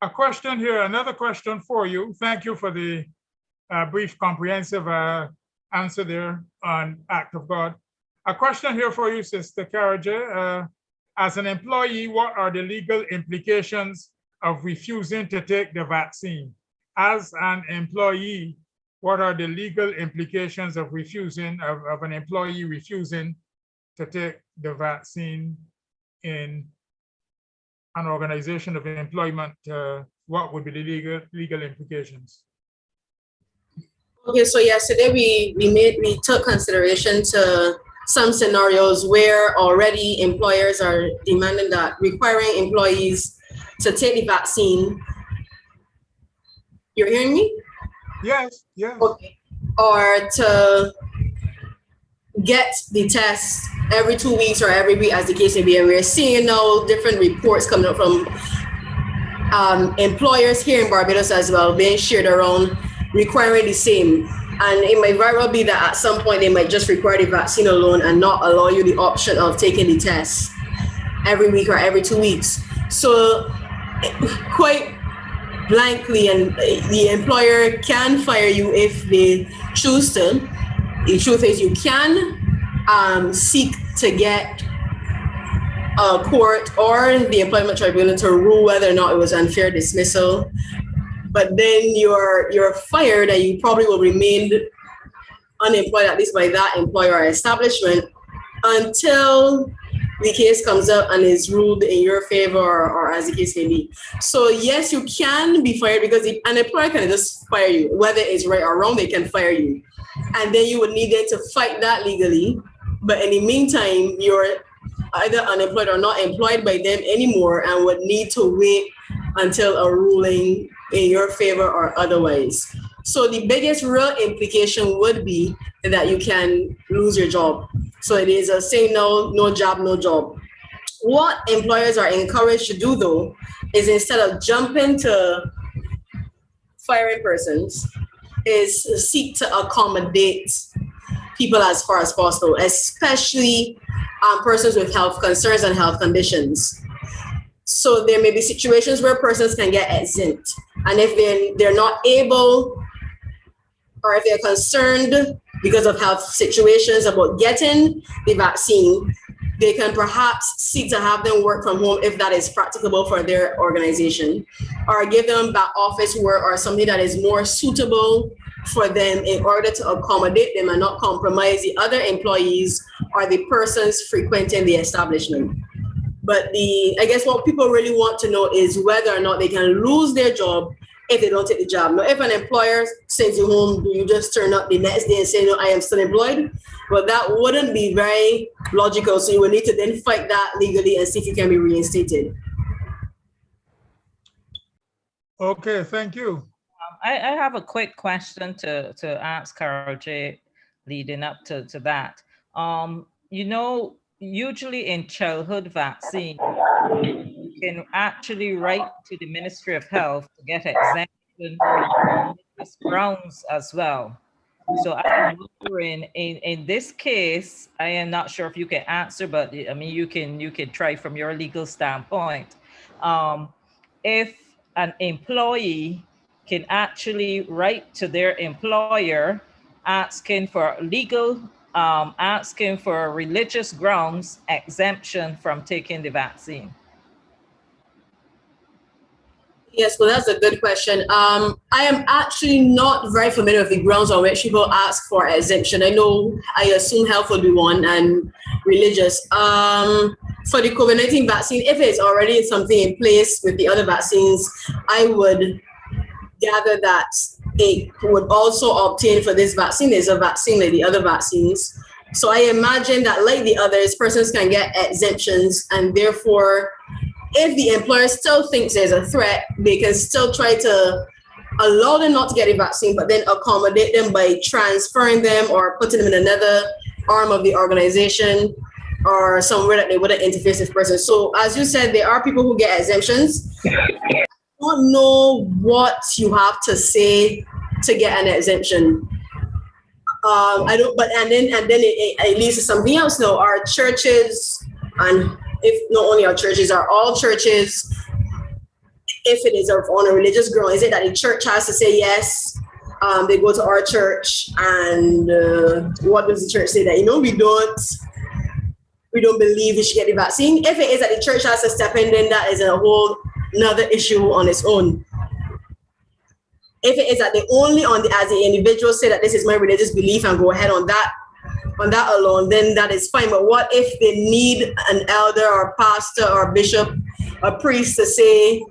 A question here, another question for you. Thank you for the brief, comprehensive answer there on Act of God. A question here for you, Sister Karaja. As an employee, what are the legal implications of refusing to take the vaccine? As an employee, what are the legal implications of refusing, of an employee refusing to take the vaccine in an organization of employment? What would be the legal implications? Okay, so yesterday we took consideration to some scenarios where already employers are demanding that, requiring employees to take the vaccine. You're hearing me? Yes, yes. Okay. Or to get the test every 2 weeks or every week, as the case may be. And we're seeing now different reports coming up from employers here in Barbados as well, being shared around, requiring the same. And it might very well be that at some point they might just require the vaccine alone and not allow you the option of taking the test every week or every 2 weeks. So quite blankly, and the employer can fire you if they choose to. The truth is you can seek to get a court or the employment tribunal to rule whether or not it was unfair dismissal. But then you're fired and you probably will remain unemployed, at least by that employer or establishment, until the case comes up and is ruled in your favor, or as the case may be. So yes, you can be fired, because an employer can just fire you, whether it's right or wrong, they can fire you. And then you would need them to fight that legally. But in the meantime, you're either unemployed or not employed by them anymore and would need to wait until a ruling in your favor or otherwise. So the biggest real implication would be that you can lose your job. So it is a say no, no job, no job. What employers are encouraged to do, though, is instead of jumping to firing persons, is seek to accommodate people as far as possible, especially persons with health concerns and health conditions. So there may be situations where persons can get exempt. And if they're not able, or if they're concerned because of health situations about getting the vaccine, they can perhaps seek to have them work from home if that is practicable for their organization, or give them back office work or something that is more suitable for them in order to accommodate them and not compromise the other employees or the persons frequenting the establishment. But I guess what people really want to know is whether or not they can lose their job if they don't take the job. Now, if an employer sends you home, do you just turn up the next day and say, no, I am still employed? Well, that wouldn't be very logical. So you would need to then fight that legally and see if you can be reinstated. Okay, thank you. I have a quick question to ask Carol J. leading up to that. You know, usually in childhood vaccine, you can actually write to the Ministry of Health to get exemption on religious grounds as well. So I'm wondering, in this case, I am not sure if you can answer, but I mean, you can try from your legal standpoint. If an employee can actually write to their employer asking for asking for religious grounds exemption from taking the vaccine. Yes, well, that's a good question. I am actually not very familiar with the grounds on which people ask for exemption. I assume health would be one and religious. For the COVID-19 vaccine, if it's already something in place with the other vaccines, I would gather that it would also obtain for this vaccine. There's a vaccine like the other vaccines. So I imagine that like the others, persons can get exemptions, and therefore if the employer still thinks there's a threat, they can still try to allow them not to get a vaccine, but then accommodate them by transferring them or putting them in another arm of the organization or somewhere that they wouldn't interface with persons. So as you said, there are people who get exemptions. I don't know what you have to say to get an exemption. I don't, but and then it leads to something else. Now, our churches, and if not only our churches, are all churches, if it is on a religious ground, is it that the church has to say yes? They go to our church, and what does the church say? That we don't believe you should get the vaccine. If it is that the church has to step in, then that is a whole another issue on its own. If it is that they only as the individual say that this is my religious belief and go ahead on that alone, then that is fine. But what if they need an elder or pastor or bishop or priest to say,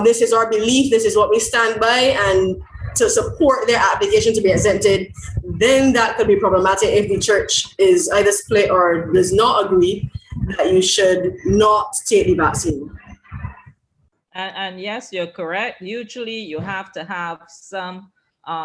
this is our belief, this is what we stand by, and to support their application to be exempted, then that could be problematic if the church is either split or does not agree that you should not take the vaccine. And yes, you're correct. Usually you have to have some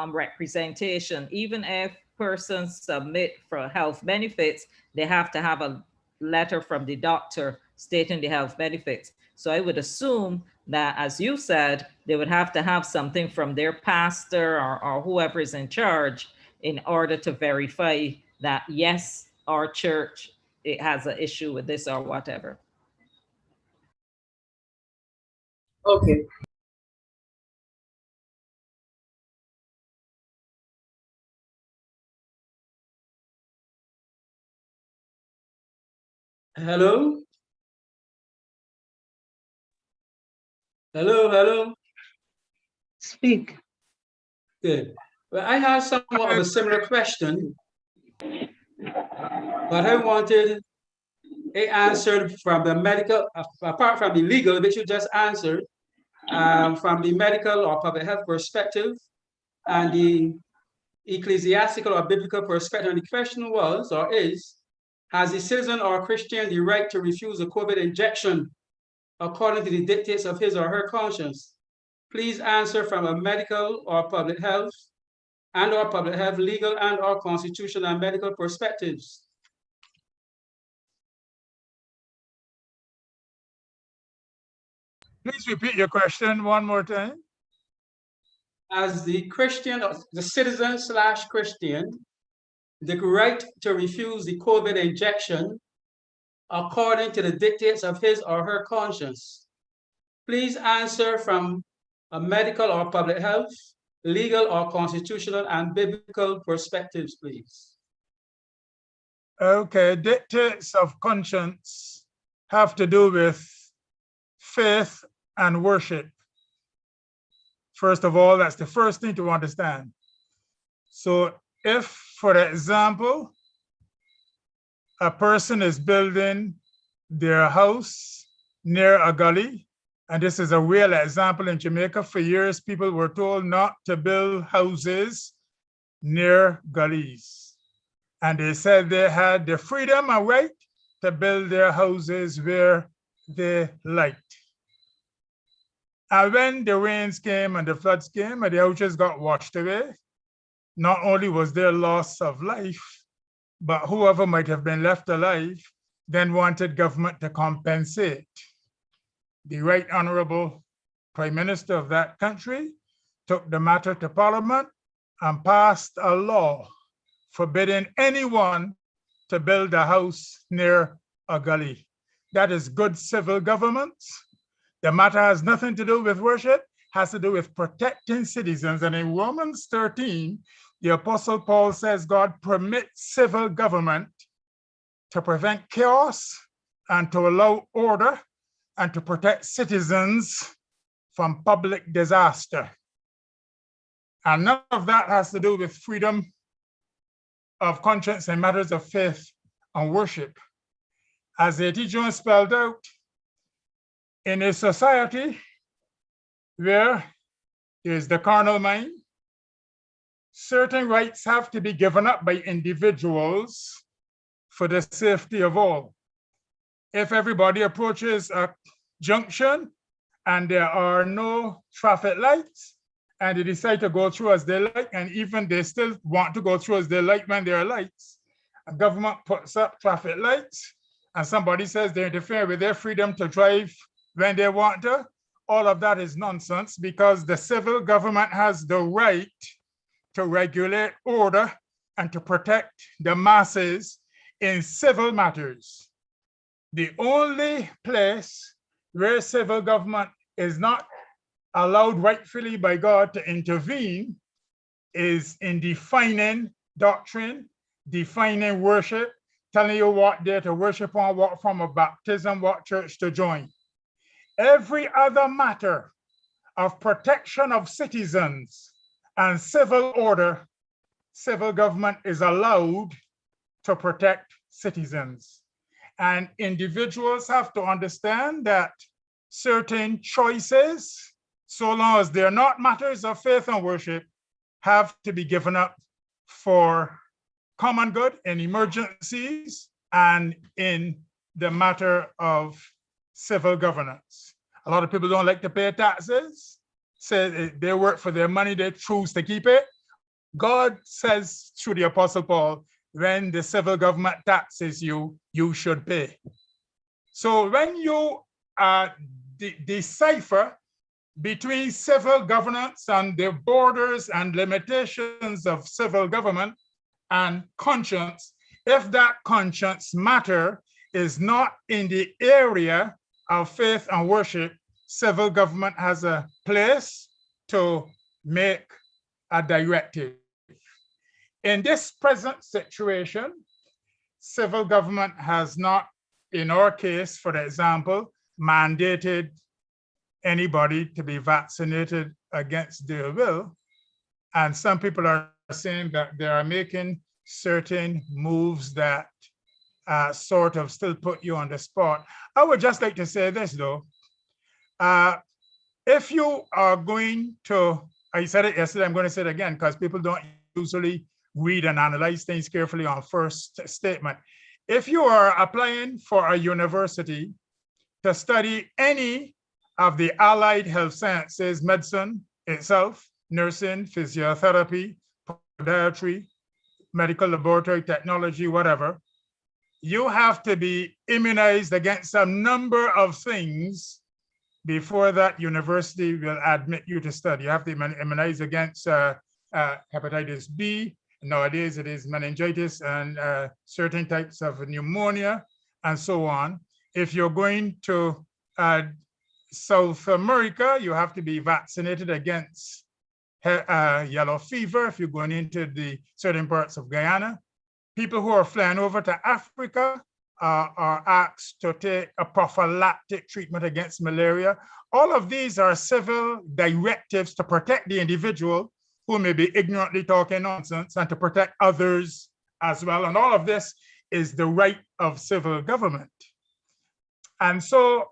representation. Even if persons submit for health benefits, they have to have a letter from the doctor stating the health benefits. So I would assume that, as you said, they would have to have something from their pastor or whoever is in charge in order to verify that, yes, our church, it has an issue with this or whatever. Okay. Hello? Hello? Speak. Good. Well, I have somewhat of a similar question, but I wanted it answered from the medical, apart from the legal, which you just answered, from the medical or public health perspective, and the ecclesiastical or biblical perspective. And the question was, or is, has a citizen or Christian the right to refuse a COVID injection according to the dictates of his or her conscience? Please answer from a medical or public health or public health, legal and or constitutional and medical perspectives. Please repeat your question one more time. As the Christian, or the citizen / Christian, the right to refuse the COVID injection according to the dictates of his or her conscience. Please answer from a medical or public health, legal or constitutional and biblical perspectives, please. Okay, dictates of conscience have to do with faith and worship. First of all, that's the first thing to understand. So if, for example, a person is building their house near a gully, and this is a real example in Jamaica, for years people were told not to build houses near gullies. And they said they had the freedom and right to build their houses where they liked. And when the rains came and the floods came and the houses got washed away, not only was there loss of life, but whoever might have been left alive then wanted government to compensate. The Right Honorable Prime Minister of that country took the matter to Parliament and passed a law forbidding anyone to build a house near a gully. That is good civil government. The matter has nothing to do with worship, has to do with protecting citizens. And in Romans 13, the Apostle Paul says God permits civil government to prevent chaos and to allow order and to protect citizens from public disaster. And none of that has to do with freedom of conscience and matters of faith and worship. As A.T. Jones spelled out, in a society where there is the carnal mind, certain rights have to be given up by individuals for the safety of all. If everybody approaches a junction and there are no traffic lights, and they decide to go through as they like, and even they still want to go through as they like when there are lights, a government puts up traffic lights, and somebody says they interfere with their freedom to drive when they want to, all of that is nonsense, because the civil government has the right to regulate order and to protect the masses in civil matters. The only place where civil government is not allowed rightfully by God to intervene is in defining doctrine, defining worship, telling you what day to worship on, what form of baptism, what church to join. Every other matter of protection of citizens and civil order, civil government is allowed to protect citizens. And individuals have to understand that certain choices, so long as they're not matters of faith and worship, have to be given up for common good in emergencies and in the matter of civil governance. A lot of people don't like to pay taxes, say they work for their money, they choose to keep it. God says through the Apostle Paul, when the civil government taxes you, you should pay. So when you decipher between civil governance and the borders and limitations of civil government and conscience, if that conscience matter is not in the area of faith and worship, civil government has a place to make a directive. In this present situation, civil government has not, in our case, for example, mandated anybody to be vaccinated against their will. And some people are saying that they are making certain moves that sort of still put you on the spot. I would just like to say this though. If you are going to, I said it yesterday, I'm going to say it again because people don't usually read and analyze things carefully on first statement. If you are applying for a university to study any of the allied health sciences, medicine itself, nursing, physiotherapy, podiatry, medical laboratory technology, whatever, you have to be immunized against a number of things before that university will admit you to study. You have to be immunized against hepatitis B. Nowadays it is meningitis and certain types of pneumonia and so on. If you're going to South America, you have to be vaccinated against yellow fever if you're going into the certain parts of Guyana. People who are flying over to Africa are asked to take a prophylactic treatment against malaria. All of these are civil directives to protect the individual who may be ignorantly talking nonsense and to protect others as well. And all of this is the right of civil government. And so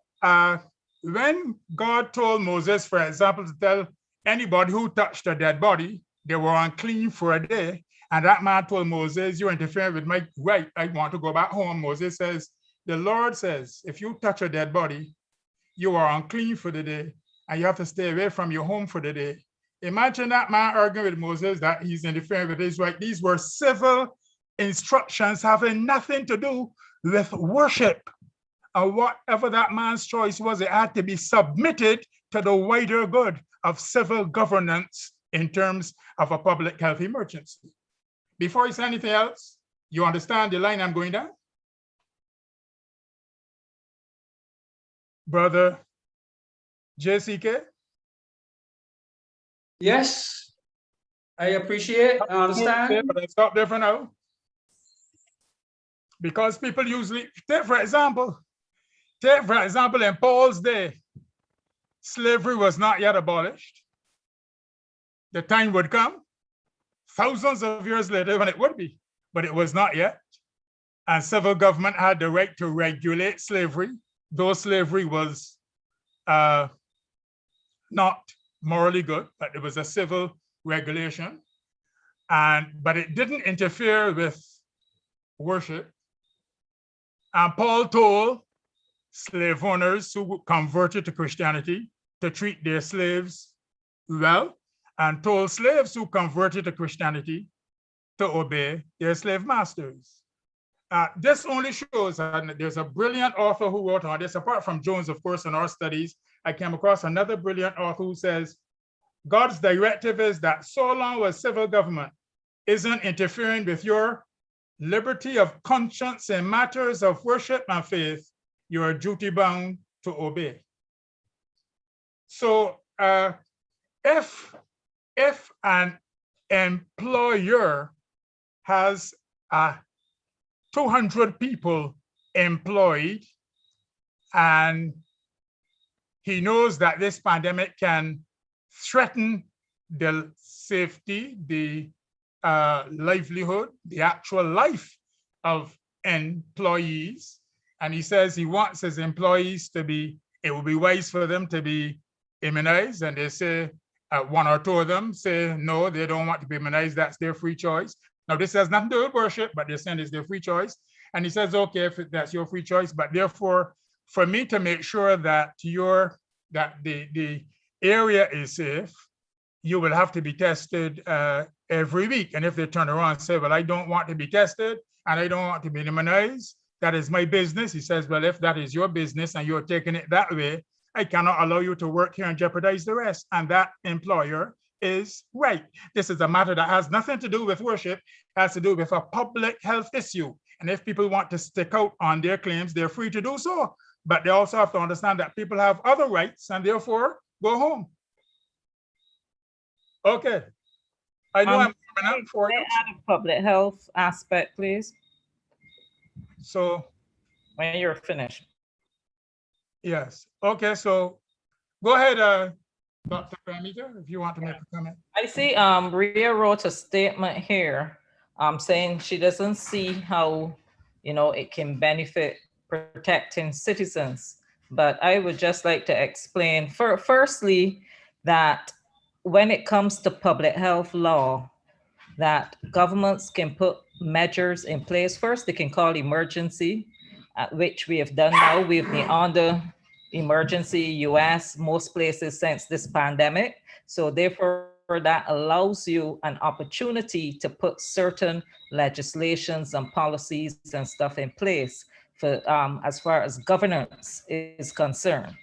when God told Moses, for example, to tell anybody who touched a dead body, they were unclean for a day. And that man told Moses, you're interfering with my right. I want to go back home. Moses says, the Lord says, if you touch a dead body, you are unclean for the day and you have to stay away from your home for the day. Imagine that man arguing with Moses that he's interfering with his right. These were civil instructions having nothing to do with worship. And whatever that man's choice was, it had to be submitted to the wider good of civil governance in terms of a public health emergency. Before you say anything else, you understand the line I'm going down? Brother JCK? Yes, I appreciate, I understand. But I stop there for now. Because people usually, take for example, in Paul's day, slavery was not yet abolished. The time would come, thousands of years later, when it would be, but it was not yet. And civil government had the right to regulate slavery, though slavery was not morally good, but it was a civil regulation. But it didn't interfere with worship. And Paul told slave owners who converted to Christianity to treat their slaves well, and told slaves who converted to Christianity to obey their slave masters. This only shows, and there's a brilliant author who wrote on this, apart from Jones, of course, in our studies, I came across another brilliant author who says, God's directive is that so long as civil government isn't interfering with your liberty of conscience in matters of worship and faith, you are duty bound to obey. So if an employer has 200 people employed and he knows that this pandemic can threaten the safety, the livelihood, the actual life of employees. And he says he wants his employees to be, it would be wise for them to be immunized. And they say, one or two of them say, no, they don't want to be immunized. That's their free choice. Now, this has nothing to do with worship, but they're saying it's their free choice. And he says, okay, if that's your free choice, but therefore, for me to make sure that the area is safe, you will have to be tested every week. And if they turn around and say, well, I don't want to be tested and I don't want to be immunized, that is my business. He says, well, if that is your business and you're taking it that way, I cannot allow you to work here and jeopardize the rest. And that employer is right. This is a matter that has nothing to do with worship, it has to do with a public health issue. And if people want to stick out on their claims, they're free to do so. But they also have to understand that people have other rights and therefore go home. Okay. I know I'm coming out for you. Add a public health aspect, please. So when you're finished. Yes. Okay. So go ahead, Dr. Parameter, if you want to make a comment. I see Rhea wrote a statement here saying she doesn't see how, it can benefit protecting citizens. But I would just like to explain firstly that when it comes to public health law, that governments can put measures in place. First, they can call emergency, which we have done now. We've been under emergency US, most places since this pandemic. So therefore, that allows you an opportunity to put certain legislations and policies and stuff in place for as far as governance is concerned.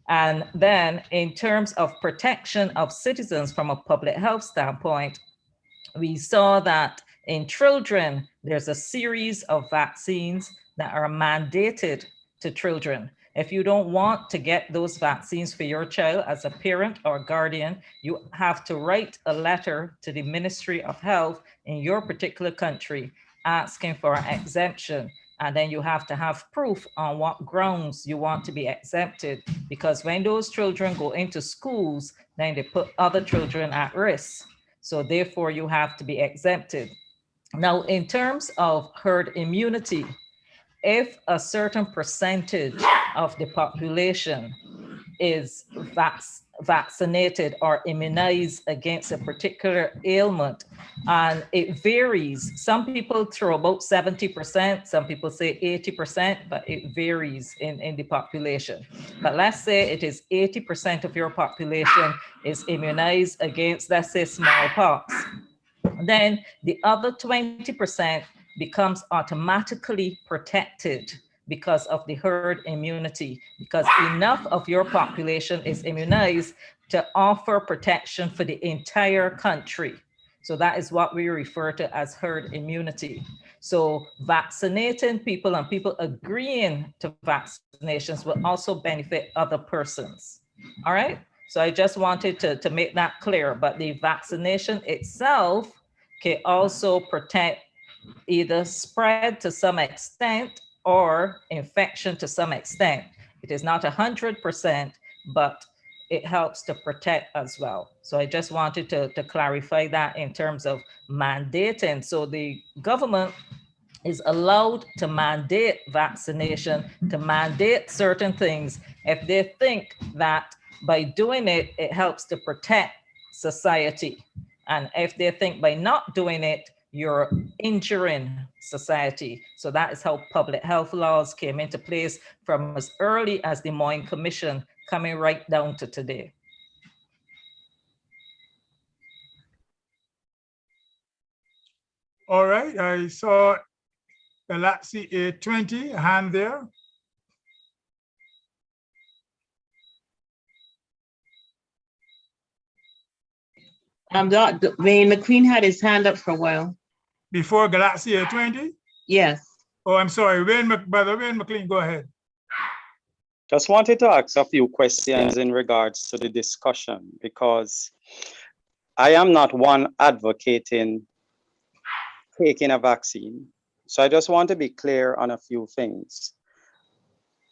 And then in terms of protection of citizens from a public health standpoint, we saw that in children, there's a series of vaccines that are mandated to children. If you don't want to get those vaccines for your child as a parent or guardian, you have to write a letter to the Ministry of Health in your particular country asking for an exemption. And then you have to have proof on what grounds you want to be exempted, because when those children go into schools, then they put other children at risk. So therefore you have to be exempted. Now, in terms of herd immunity, if a certain percentage of the population is vaccinated or immunized against a particular ailment, and it varies. Some people throw about 70%, some people say 80%, but it varies in the population. But let's say it is 80% of your population is immunized against, let's say, smallpox. Then the other 20% becomes automatically protected because of the herd immunity, because enough of your population is immunized to offer protection for the entire country. So that is what we refer to as herd immunity. So vaccinating people and people agreeing to vaccinations will also benefit other persons. All right. So I just wanted to make that clear, but the vaccination itself can also protect either spread to some extent or infection to some extent. It is not 100%, but it helps to protect as well. So I just wanted to clarify that in terms of mandating. So the government is allowed to mandate vaccination, to mandate certain things if they think that by doing it, it helps to protect society. And if they think by not doing it, you're injuring society. So that is how public health laws came into place from as early as the Moyne Commission, coming right down to today. All right, I saw Galaxy A20 hand there. Wayne McQueen had his hand up for a while. Before Galaxy A20? Yes. Oh, I'm sorry, Brother Wayne McLean, go ahead. Just wanted to ask a few questions in regards to the discussion, because I am not one advocating taking a vaccine. So I just want to be clear on a few things.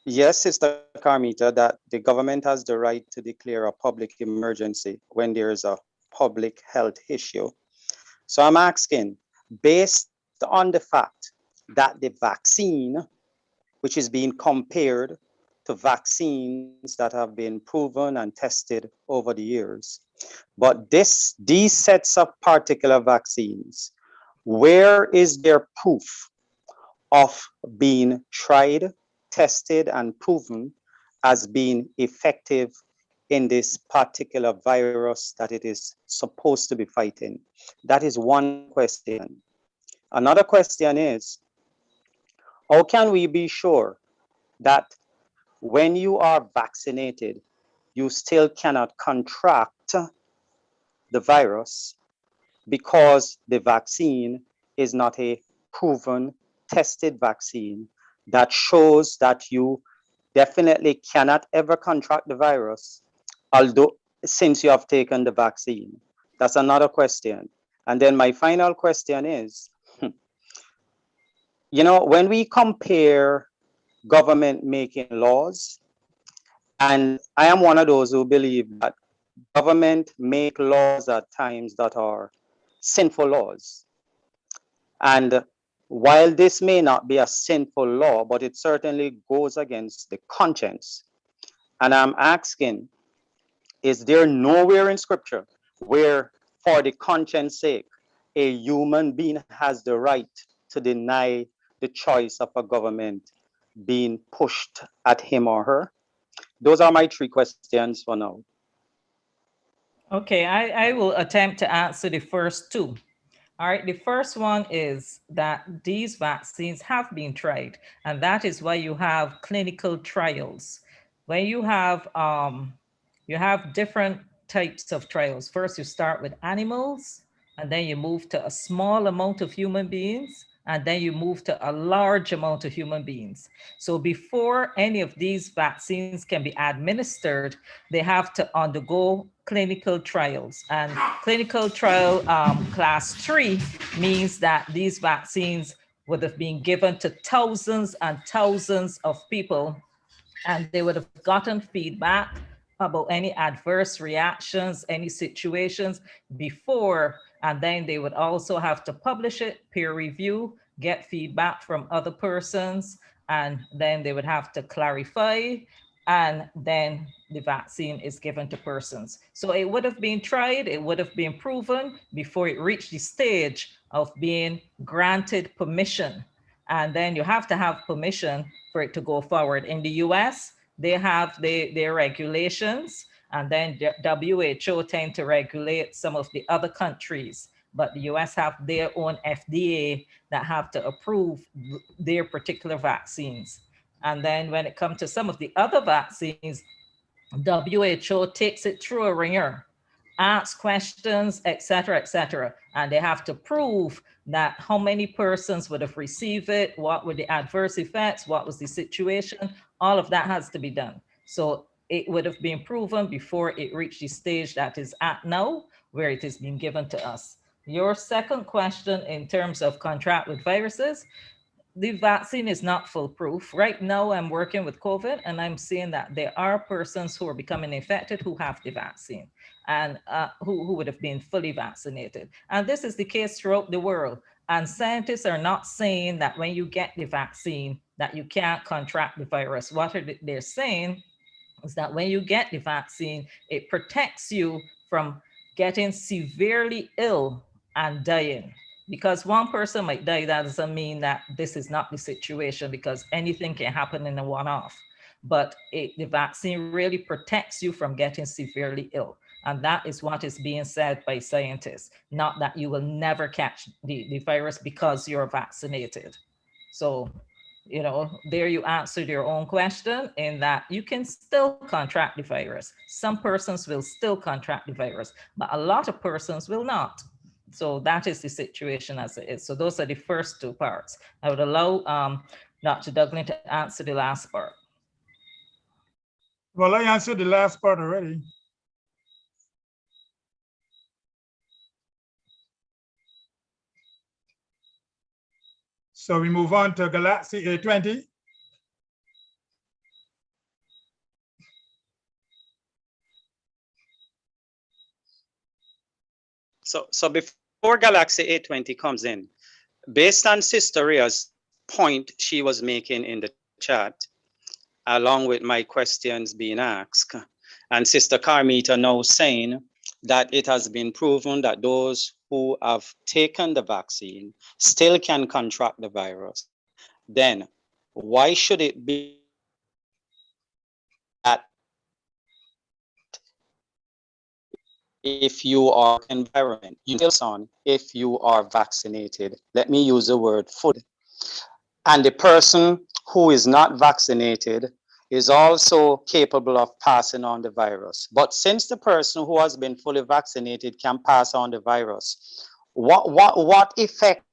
Yes, Sister Carmita, that the government has the right to declare a public emergency when there is a public health issue. So I'm asking, based on the fact that the vaccine, which is being compared to vaccines that have been proven and tested over the years, but these sets of particular vaccines, where is there proof of being tried, tested, and proven as being effective in this particular virus that it is supposed to be fighting? That is one question. Another question is, how can we be sure that when you are vaccinated, you still cannot contract the virus because the vaccine is not a proven, tested vaccine that shows that you definitely cannot ever contract the virus, although since you have taken the vaccine? That's another question. And then my final question is, you know, when we compare government making laws, and I am one of those who believe that government make laws at times that are sinful laws. And while this may not be a sinful law, but it certainly goes against the conscience. And I'm asking, is there nowhere in scripture where, for the conscience sake, a human being has the right to deny the choice of a government being pushed at him or her? Those are my three questions for now. Okay, I will attempt to answer the first two. All right, the first one is that these vaccines have been tried, and that is why you have clinical trials. When you have different types of trials. First, you start with animals, and then you move to a small amount of human beings, and then you move to a large amount of human beings. So before any of these vaccines can be administered, they have to undergo clinical trials. And clinical trial class 3 means that these vaccines would have been given to thousands and thousands of people, and they would have gotten feedback about any adverse reactions, any situations before, and then they would also have to publish it, peer review, get feedback from other persons, and then they would have to clarify, and then the vaccine is given to persons. So it would have been tried, it would have been proven before it reached the stage of being granted permission. And then you have to have permission for it to go forward. In the US, they have their regulations, and then the WHO tend to regulate some of the other countries, but the US have their own FDA that have to approve their particular vaccines. And then when it comes to some of the other vaccines, WHO takes it through a ringer, asks questions, etc., and they have to prove that how many persons would have received it, what were the adverse effects, what was the situation, all of that has to be done. So it would have been proven before it reached the stage that is at now, where it is being given to us. Your second question in terms of contract with viruses, the vaccine is not foolproof. Right now, I'm working with COVID, and I'm seeing that there are persons who are becoming infected who have the vaccine and who would have been fully vaccinated. And this is the case throughout the world. And scientists are not saying that when you get the vaccine that you can't contract the virus. What they're saying is that when you get the vaccine, it protects you from getting severely ill and dying. Because one person might die, that doesn't mean that this is not the situation, because anything can happen in a one-off. But the vaccine really protects you from getting severely ill. And that is what is being said by scientists, not that you will never catch the virus because you're vaccinated. So, you know, there you answered your own question in that you can still contract the virus. Some persons will still contract the virus, but a lot of persons will not. So that is the situation as it is. So those are the first two parts. I would allow Dr. Duglin to answer the last part. Well, I answered the last part already. So we move on to Galaxy A20. So before Galaxy A20 comes in, based on Sister Ria's point she was making in the chat, along with my questions being asked, and Sister Carmita now saying that it has been proven that those who have taken the vaccine still can contract the virus, then why should it be that if you are environment, you still on if you are vaccinated? Let me use the word food. And the person who is not vaccinated is also capable of passing on the virus. But since the person who has been fully vaccinated can pass on the virus, what effect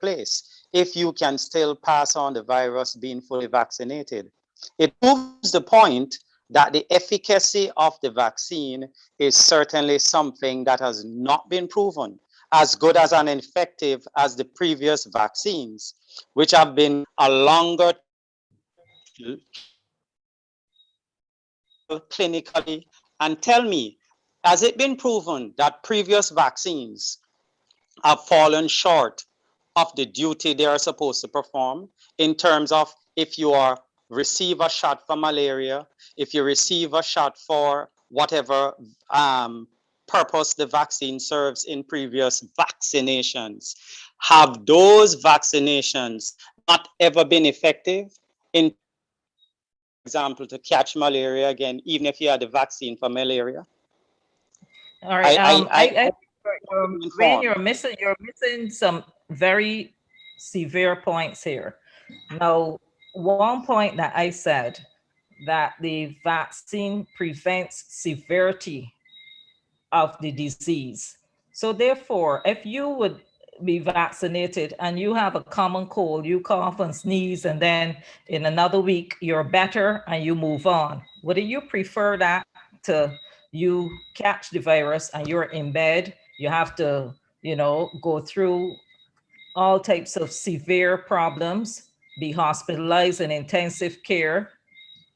place if you can still pass on the virus being fully vaccinated? It proves the point that the efficacy of the vaccine is certainly something that has not been proven as good as and effective as the previous vaccines, which have been a longer clinically. And tell me, has it been proven that previous vaccines have fallen short of the duty they are supposed to perform in terms of if you are receive a shot for malaria, if you receive a shot for whatever purpose the vaccine serves in previous vaccinations? Have those vaccinations not ever been effective in, for example, to catch malaria again, even if you had the vaccine for malaria? All right. Wayne, you're missing some very severe points here. Now, one point that I said that the vaccine prevents severity of the disease. So therefore, if you would be vaccinated and you have a common cold, you cough and sneeze, and then in another week you're better and you move on, would you prefer that to you catch the virus and you're in bed, you have to, you know, go through all types of severe problems, be hospitalized in intensive care,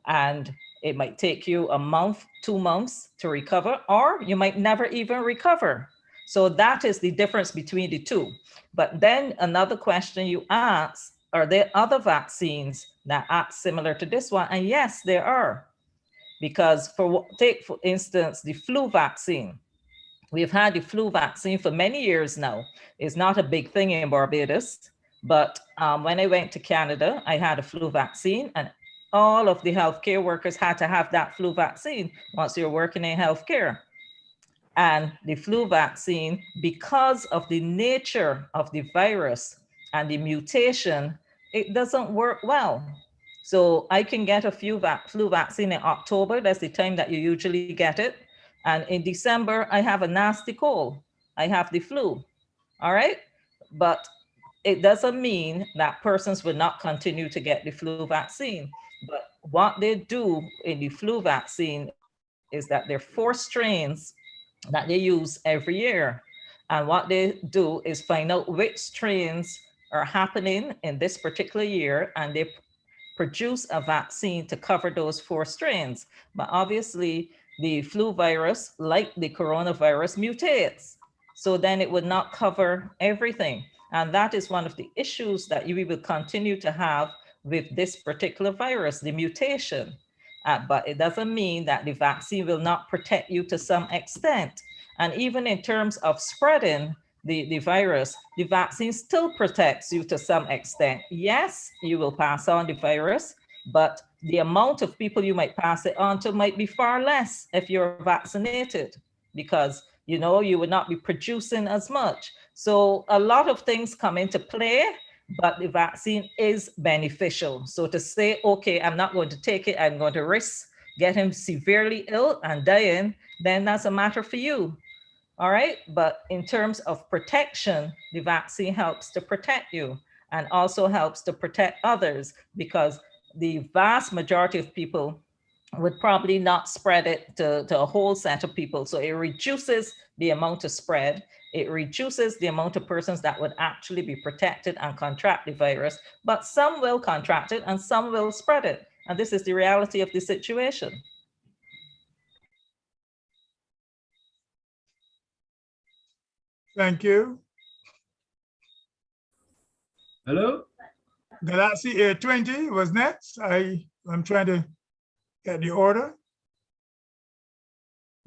and it might take you a month, 2 months to recover, or you might never even recover. So that is the difference between the two. But then another question you ask, are there other vaccines that act similar to this one? And yes, there are. Because take for instance, the flu vaccine. We've had the flu vaccine for many years now. It's not a big thing in Barbados, but when I went to Canada, I had a flu vaccine, and all of the healthcare workers had to have that flu vaccine once you're working in healthcare. And the flu vaccine, because of the nature of the virus and the mutation, it doesn't work well. So I can get a flu vaccine in October. That's the time that you usually get it. And in December, I have a nasty cold. I have the flu. All right. But it doesn't mean that persons will not continue to get the flu vaccine. But what they do in the flu vaccine is that there are 4 strains that they use every year. And what they do is find out which strains are happening in this particular year, and they produce a vaccine to cover those 4 strains. But obviously, the flu virus, like the coronavirus, mutates. So then it would not cover everything. And that is one of the issues that we will continue to have with this particular virus, the mutation. But it doesn't mean that the vaccine will not protect you to some extent. And even in terms of spreading the virus, the vaccine still protects you to some extent. Yes, you will pass on the virus, but the amount of people you might pass it on to might be far less if you're vaccinated, because you would not be producing as much. So a lot of things come into play, but the vaccine is beneficial. So to say, okay, I'm not going to take it, I'm going to risk getting severely ill and dying, then that's a matter for you. All right. But in terms of protection, the vaccine helps to protect you and also helps to protect others, because the vast majority of people would probably not spread it to a whole set of people. So it reduces the amount of spread. It reduces the amount of persons that would actually be protected and contract the virus, but some will contract it and some will spread it. And this is the reality of the situation. Thank you. Hello? Galaxy A20 was next. I'm trying to get the order.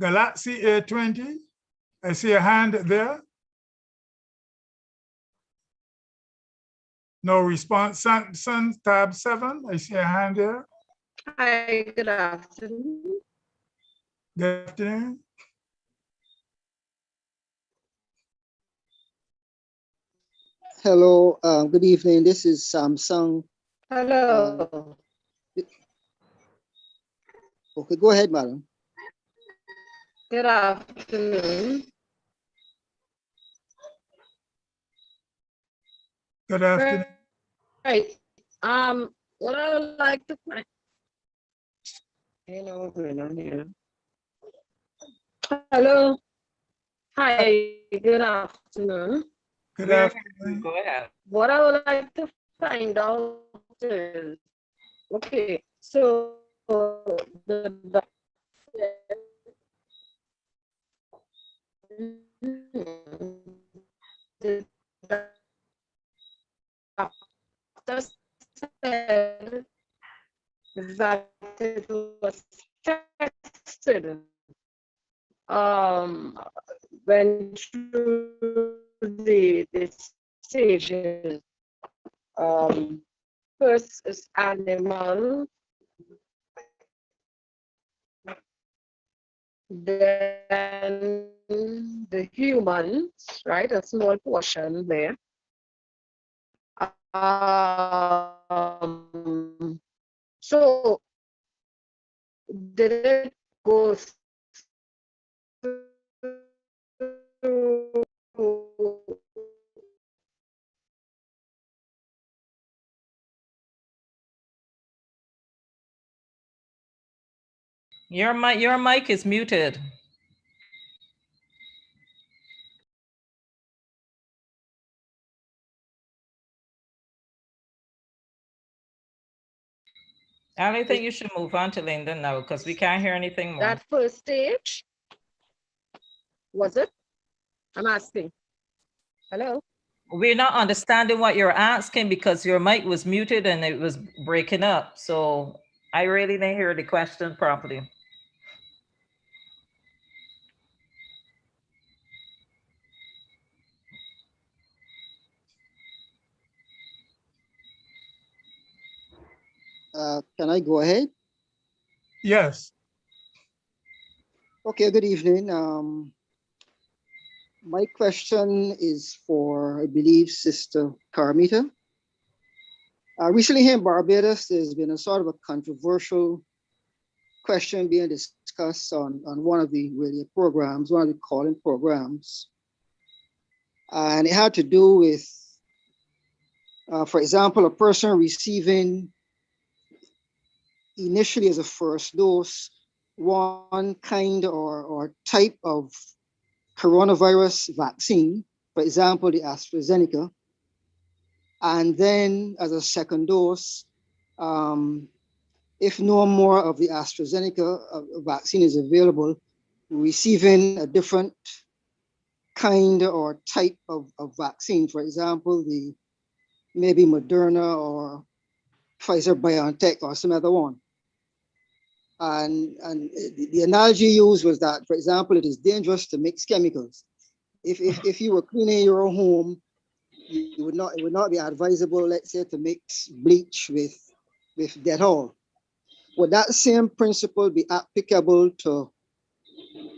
Galaxy A20, I see a hand there. No response. Sun tab 7, I see a hand there. Hi, good afternoon. Good afternoon. Hello, good evening. This is Samsung. Hello. Okay, go ahead, madam. Good afternoon. Good afternoon. Right. What I would like to find. Hello, going on here. Hello. Hi, good afternoon. Good afternoon. Go ahead. What I would like to find out is, okay, so the doctor said that it was tested, went through the stages. First is animal, then the humans, right? A small portion there. So did it go through? Your mic is muted. I think you should move on to Linda now, because we can't hear anything more. That first stage, was it? I'm asking. Hello? We're not understanding what you're asking because your mic was muted and it was breaking up. So I really didn't hear the question properly. Can I go ahead? Yes. Okay, good evening. My question is for, I believe, Sister Carmita. Recently here in Barbados, there's been a sort of a controversial question being discussed on one of the radio programs, one of the calling programs. And it had to do with, for example, a person receiving initially as a first dose, one kind or type of coronavirus vaccine, for example, the AstraZeneca, And then as a second dose, if no more of the AstraZeneca vaccine is available, receiving a different kind or type of vaccine, for example, the maybe Moderna or Pfizer BioNTech or some other one. And the analogy used was that, for example, it is dangerous to mix chemicals. If you were cleaning your own home, it would not be advisable, let's say, to mix bleach with Dettol. Would that same principle be applicable to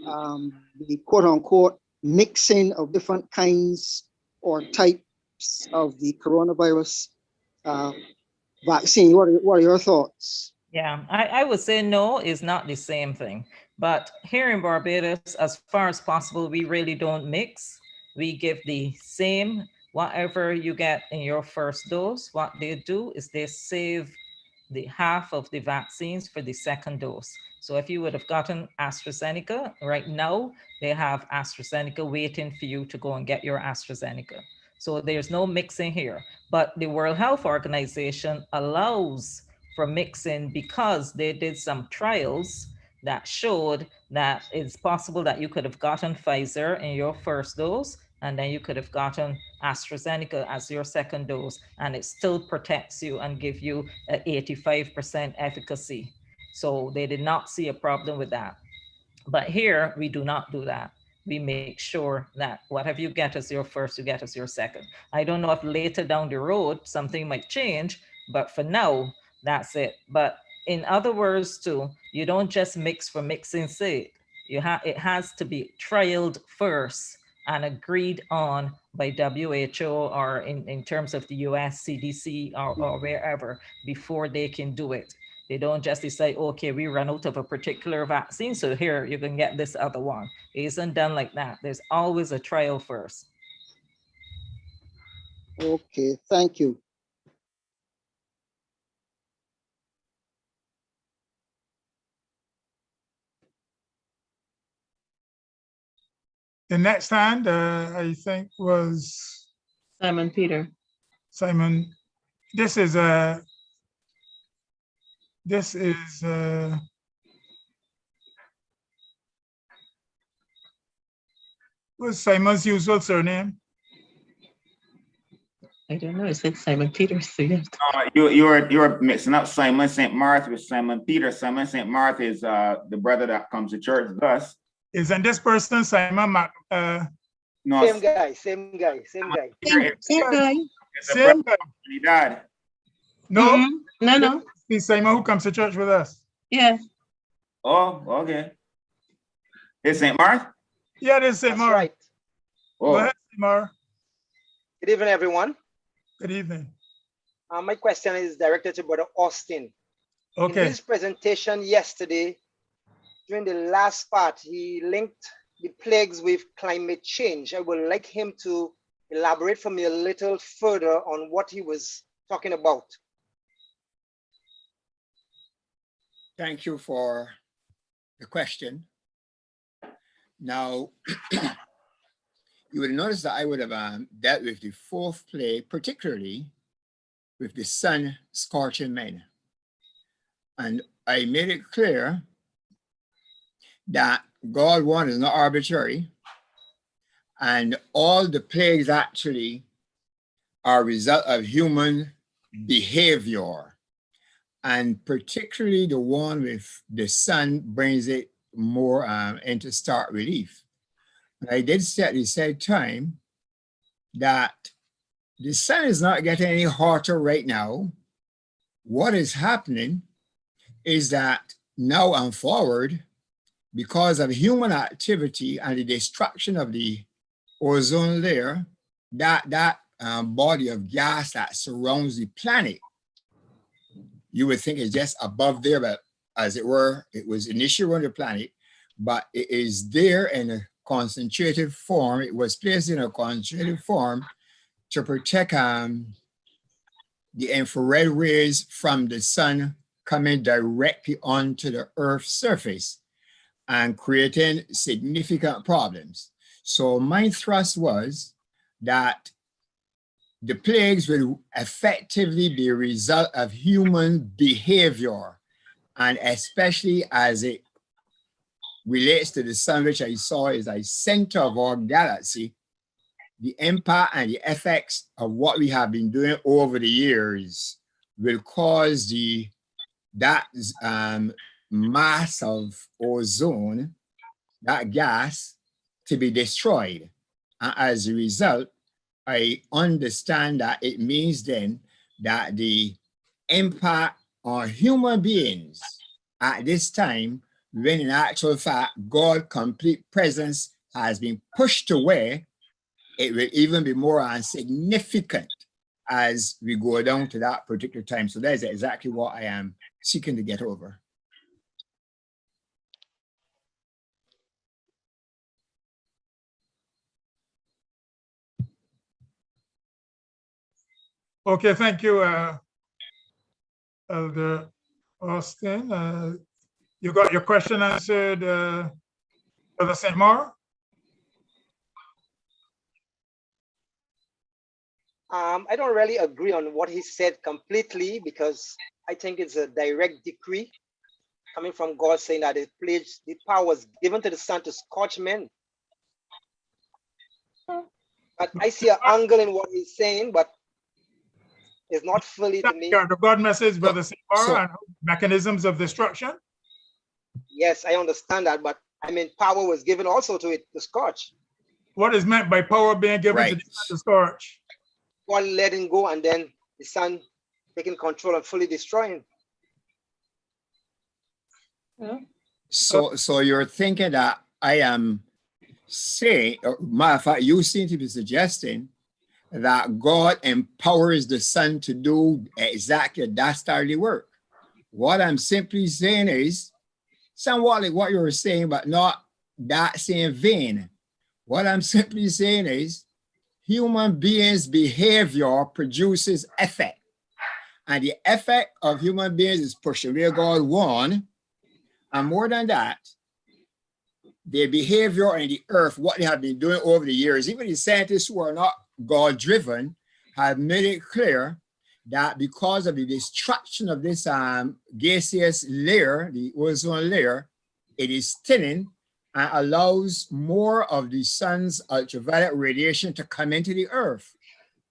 the quote unquote mixing of different kinds or types of the coronavirus vaccine? What are your thoughts? Yeah, I would say no, it's not the same thing. But here in Barbados, as far as possible, we really don't mix. We give the same, whatever you get in your first dose. What they do is they save the half of the vaccines for the second dose. So if you would have gotten AstraZeneca, right now, they have AstraZeneca waiting for you to go and get your AstraZeneca. So there's no mixing here. But the World Health Organization allows for mixing because they did some trials that showed that it's possible that you could have gotten Pfizer in your first dose and then you could have gotten AstraZeneca as your second dose, and it still protects you and give you an 85% efficacy. So they did not see a problem with that. But here we do not do that. We make sure that whatever you get as your first, you get as your second. I don't know if later down the road something might change, but for now, that's it. But in other words, too, you don't just mix for mixing's sake. It has to be trialed first and agreed on by WHO or in terms of the US CDC or wherever before they can do it. They don't just decide, okay, we run out of a particular vaccine, so here you can get this other one. It isn't done like that. There's always a trial first. Okay, thank you. The next hand, I think, was Simon Peter. Simon. This is what's Simon's usual surname? I don't know. It said Simon Peter. So yes. You're mixing up Simon St. Martha with Simon Peter. Simon St. Martha is the brother that comes to church with us. Isn't this person Simon Mac? No, Same guy. Same guy. Same guy. He died. No, No. He's Simon who comes to church with us. Yeah. Oh, okay. It's St. Martha? Yeah, this is St. That's Mark. right. Oh. Go ahead, St. Mark. Good evening, everyone. Good evening. My question is directed to Brother Austin. Okay. In his presentation yesterday, during the last part, he linked the plagues with climate change. I would like him to elaborate for me a little further on what he was talking about. Thank you for the question. Now, you would notice that I would have dealt with the fourth plague, particularly with the sun scorching men. And I made it clear that God one is not arbitrary, and all the plagues actually are a result of human behavior. And particularly the one with the sun brings it more into stark relief. And I did say at the same time that the sun is not getting any hotter right now. What is happening is that now and forward, because of human activity and the destruction of the ozone layer, that body of gas that surrounds the planet, you would think it's just above there, but as it were, it was initially on the planet, but it is there in a concentrated form. It was placed in a concentrated form to protect the infrared rays from the sun coming directly onto the Earth's surface and creating significant problems. So my thrust was that the plagues will effectively be a result of human behavior, and especially as it relates to the sun, which I saw is a center of our galaxy, the impact and the effects of what we have been doing over the years will cause that mass of ozone, that gas, to be destroyed. And as a result, I understand that it means then that the impact on human beings at this time, when in actual fact, God's complete presence has been pushed away, it will even be more insignificant as we go down to that particular time. So that is exactly what I am seeking to get over. Okay, thank you, Elder Austin. You got your question answered, Brother St. Maur? I don't really agree on what he said completely, because I think it's a direct decree coming from God saying that the power was given to the sun to scorch men. But I see an angle in what he's saying, but it's not fully to me. The God message, Brother St. Maur, and mechanisms of destruction? Yes, I understand that, but I mean, power was given also to it to scorch. What is meant by power being given to the sun to scorch? God letting go and then the sun taking control and fully destroying. So you're thinking that I am saying, or matter of fact, you seem to be suggesting that God empowers the sun to do exactly that style of work. What I'm simply saying is somewhat like what you were saying, but not that same vein. What I'm simply saying is human beings' behavior produces effect. And the effect of human beings is pushing where God wants. And more than that, their behavior in the earth, what they have been doing over the years, even the scientists who are not God-driven have made it clear that because of the destruction of this gaseous layer, the ozone layer, it is thinning and allows more of the sun's ultraviolet radiation to come into the earth.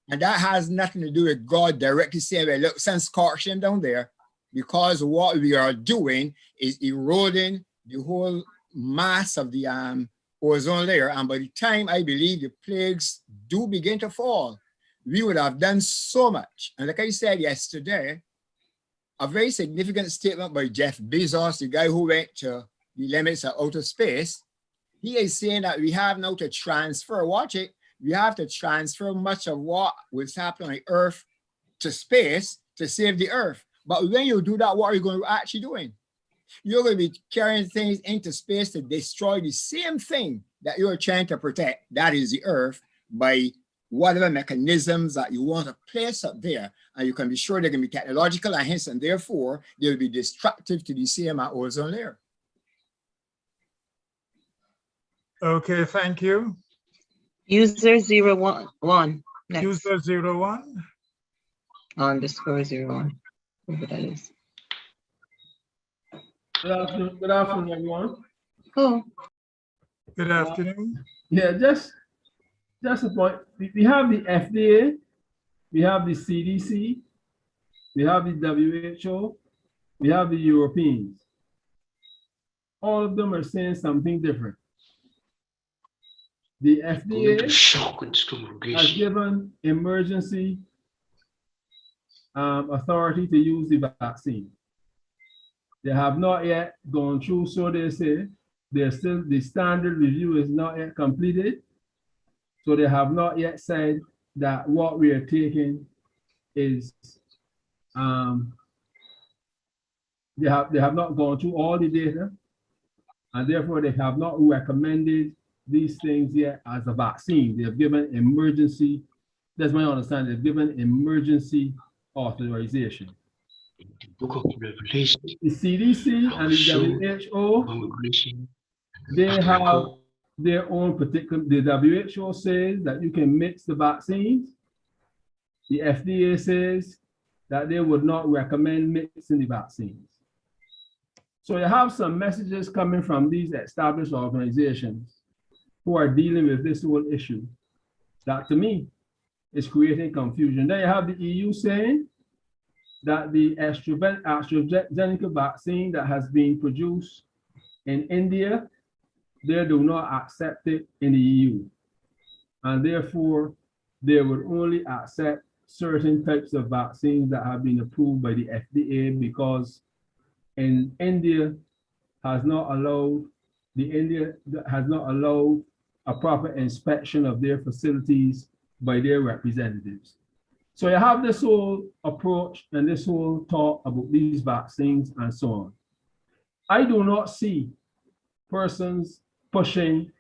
And that has nothing to do with God directly saying, well, look, sun scorching down there, because what we are doing is eroding the whole mass of the ozone layer. And by the time I believe the plagues do begin to fall, we would have done so much. And like I said yesterday, a very significant statement by Jeff Bezos, the guy who went to the limits of outer space, he is saying that we have now to transfer, watch it, we have to transfer much of what was happening on Earth to space to save the Earth. But when you do that, what are you going to actually doing? You're going to be carrying things into space to destroy the same thing that you're trying to protect, that is the Earth, by whatever mechanisms that you want to place up there. And you can be sure they're going to be technological, and hence, and therefore, they'll be destructive to the same ozone layer. Okay, thank you. User 011. Next. User 01. _01. Whatever that is. Good afternoon, everyone. Oh. Good afternoon. Yeah, just a point. We have the FDA, we have the CDC, we have the WHO, we have the Europeans. All of them are saying something different. The FDA has given emergency authority to use the vaccine. They have not yet gone through, so they say. They're still, the standard review is not yet completed. So they have not yet said that what we are taking is, they have not gone through all the data, and therefore they have not recommended these things yet as a vaccine. They have given emergency, that's my understanding, they've given emergency authorization. Book of Revelation. The CDC and the WHO, they have their own particular, the WHO says that you can mix the vaccines, the FDA says that they would not recommend mixing the vaccines. So you have some messages coming from these established organizations who are dealing with this whole issue that to me is creating confusion. Then you have the EU saying that the AstraZeneca vaccine that has been produced in India, they do not accept it in the EU. And therefore, they would only accept certain types of vaccines that have been approved by the FDA, because in India has not allowed a proper inspection of their facilities by their representatives. So you have this whole approach and this whole talk about these vaccines and so on. I do not see persons pushing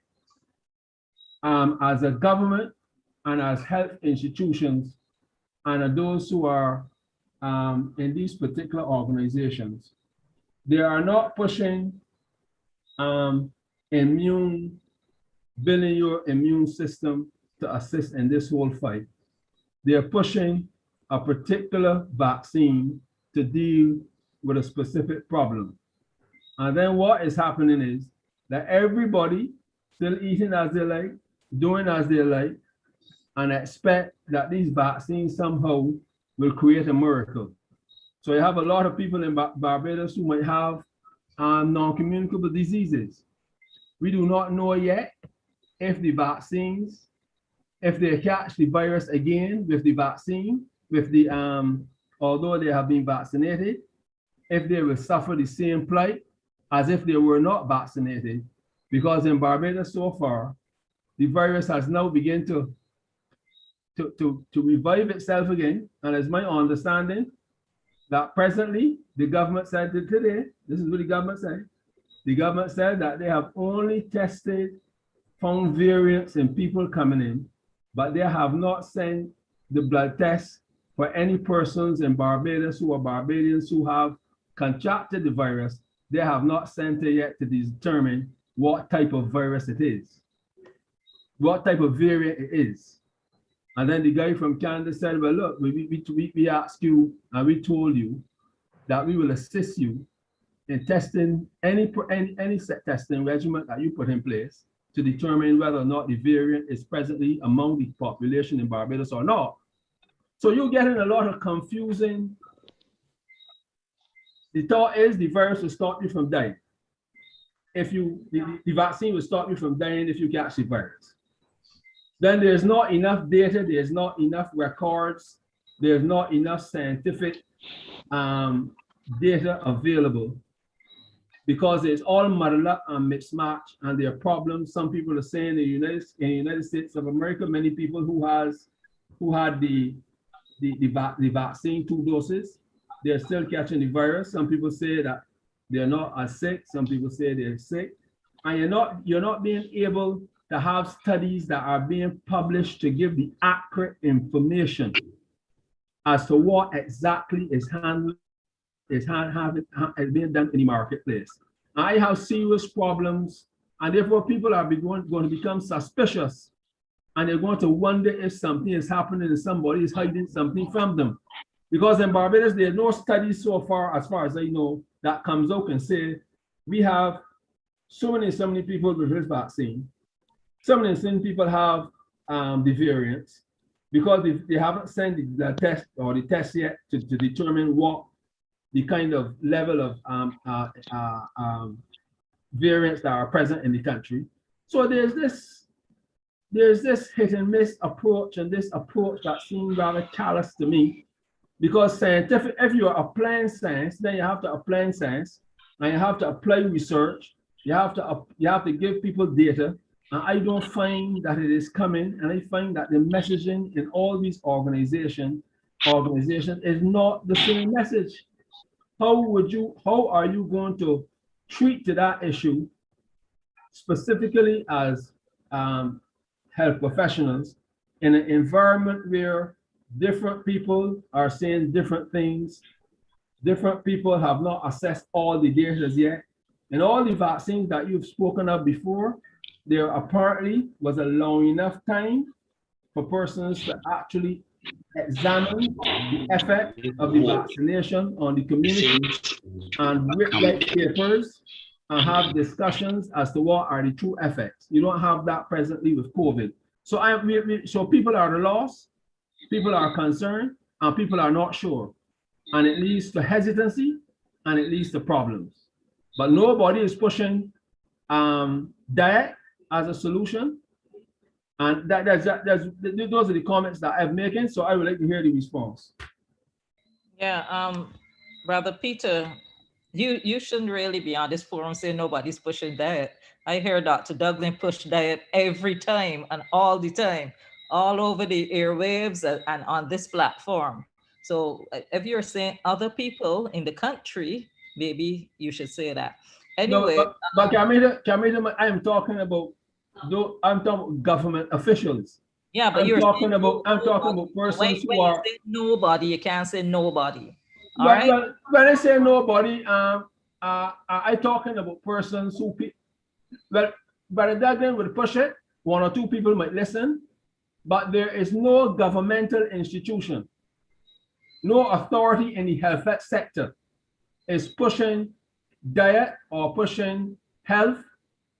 as a government and as health institutions and those who are in these particular organizations. They are not pushing building your immune system to assist in this whole fight. They're pushing a particular vaccine to deal with a specific problem. And then what is happening is that everybody still eating as they like, doing as they like, and expect that these vaccines somehow will create a miracle. So you have a lot of people in Barbados who might have non-communicable diseases. We do not know yet if the vaccines, if they catch the virus again with the vaccine, although they have been vaccinated, if they will suffer the same plight as if they were not vaccinated. Because in Barbados so far, the virus has now begun to revive itself again. And it's my understanding that presently the government said today, this is what the government said. The government said that they have only found variants in people coming in, but they have not sent the blood tests for any persons in Barbados who are Barbadians who have contracted the virus. They have not sent it yet to determine what type of virus it is, what type of variant it is. And then the guy from Canada said, well, look, we asked you and we told you that we will assist you in testing any testing regimen that you put in place to determine whether or not the variant is presently among the population in Barbados or not. So you're getting a lot of confusing. The thought is the virus will stop you from dying. The vaccine will stop you from dying if you catch the virus. Then there's not enough data, there's not enough records, there's not enough scientific data available, because it's all muddled up and mismatched, and there are problems. Some people are saying in the United States of America, many people who had the vaccine, 2 doses, they're still catching the virus. Some people say that they're not as sick. Some people say they're sick, and you're not being able to have studies that are being published to give the accurate information as to what exactly is being done in the marketplace. I have serious problems, and therefore people are going to become suspicious, and they're going to wonder if something is happening and somebody is hiding something from them. Because in Barbados, there's no studies so far as I know, that comes out and say, we have so many people with this vaccine. So many people have the variants, because they haven't sent the test or the test yet to determine what the kind of level of variants that are present in the country. So there's this hit and miss approach, and this approach that seems rather callous to me, because scientific, if you are applying science, then you have to apply science, and you have to apply research. You have to give people data. And I don't find that it is coming, and I find that the messaging in all these organizations is not the same message. How are you going to treat to that issue specifically as health professionals in an environment where different people are saying different things? Different people have not assessed all the data yet, and all the vaccines that you've spoken of before, there apparently was a long enough time for persons to actually examine the effect of the vaccination on the community and write papers and have discussions as to what are the true effects. You don't have that presently with COVID. So so people are lost, people are concerned, and people are not sure. And it leads to hesitancy and it leads to problems. But nobody is pushing diet as a solution. And those are the comments that I'm making. So I would like to hear the response. Yeah, Brother Peter, you shouldn't really be on this forum saying nobody's pushing diet. I hear Dr. Dublin push diet every time and all the time, all over the airwaves and on this platform. So if you're saying other people in the country, maybe you should say that. Anyway. No, but Camila, I'm talking about government officials. Yeah, but I'm talking about persons who are. When you say nobody, you can't say nobody. All Well, right. well, when I say nobody, I talking about persons who. Well, but Douglas would push it. One or two people might listen, but there is no governmental institution, no authority in the health sector is pushing diet or pushing health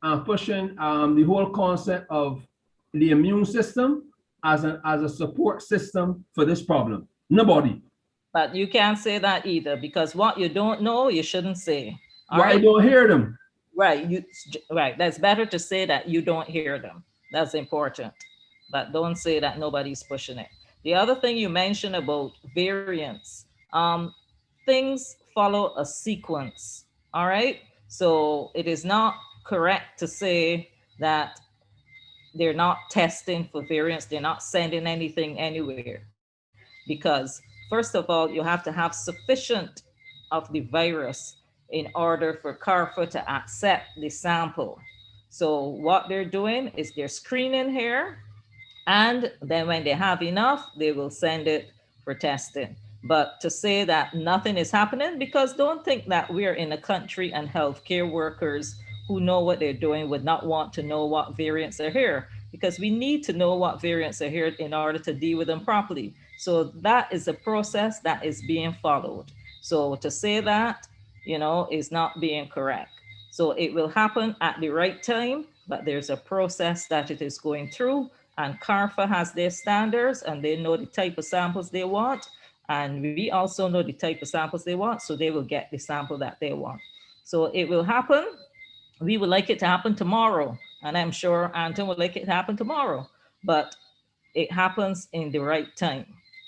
and pushing the whole concept of the immune system as a support system for this problem. Nobody. But you can't say that either, because what you don't know, you shouldn't say. Well, right? I don't hear them. Right. Right. That's better to say that you don't hear them. That's important. But don't say that nobody's pushing it. The other thing you mentioned about variants, things follow a sequence. All right. So it is not correct to say that they're not testing for variants. They're not sending anything anywhere. Because first of all, you have to have sufficient of the virus in order for CARFA to accept the sample. So what they're doing is they're screening here, and then when they have enough, they will send it for testing. But to say that nothing is happening, because don't think that we're in a country and healthcare workers who know what they're doing would not want to know what variants are here, because we need to know what variants are here in order to deal with them properly. So that is a process that is being followed. So to say that, is not being correct. So it will happen at the right time, but there's a process that it is going through, and CARFA has their standards and they know the type of samples they want. And we also know the type of samples they want, so they will get the sample that they want. So it will happen. We would like it to happen tomorrow, and I'm sure Anton would like it to happen tomorrow, but it happens in the right time.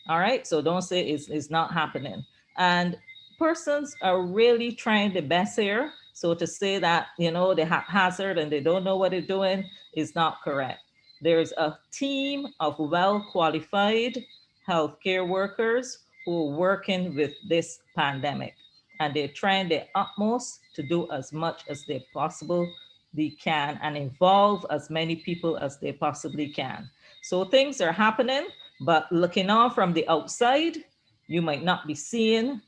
All right, so don't say it's not happening. And persons are really trying the best here. So to say that, they haphazard and they don't know what they're doing is not correct. There's a team of well-qualified healthcare workers who are working with this pandemic, and they're trying their utmost to do as much as they possibly can and involve as many people as they possibly can. So things are happening, but looking on from the outside, you might not be seeing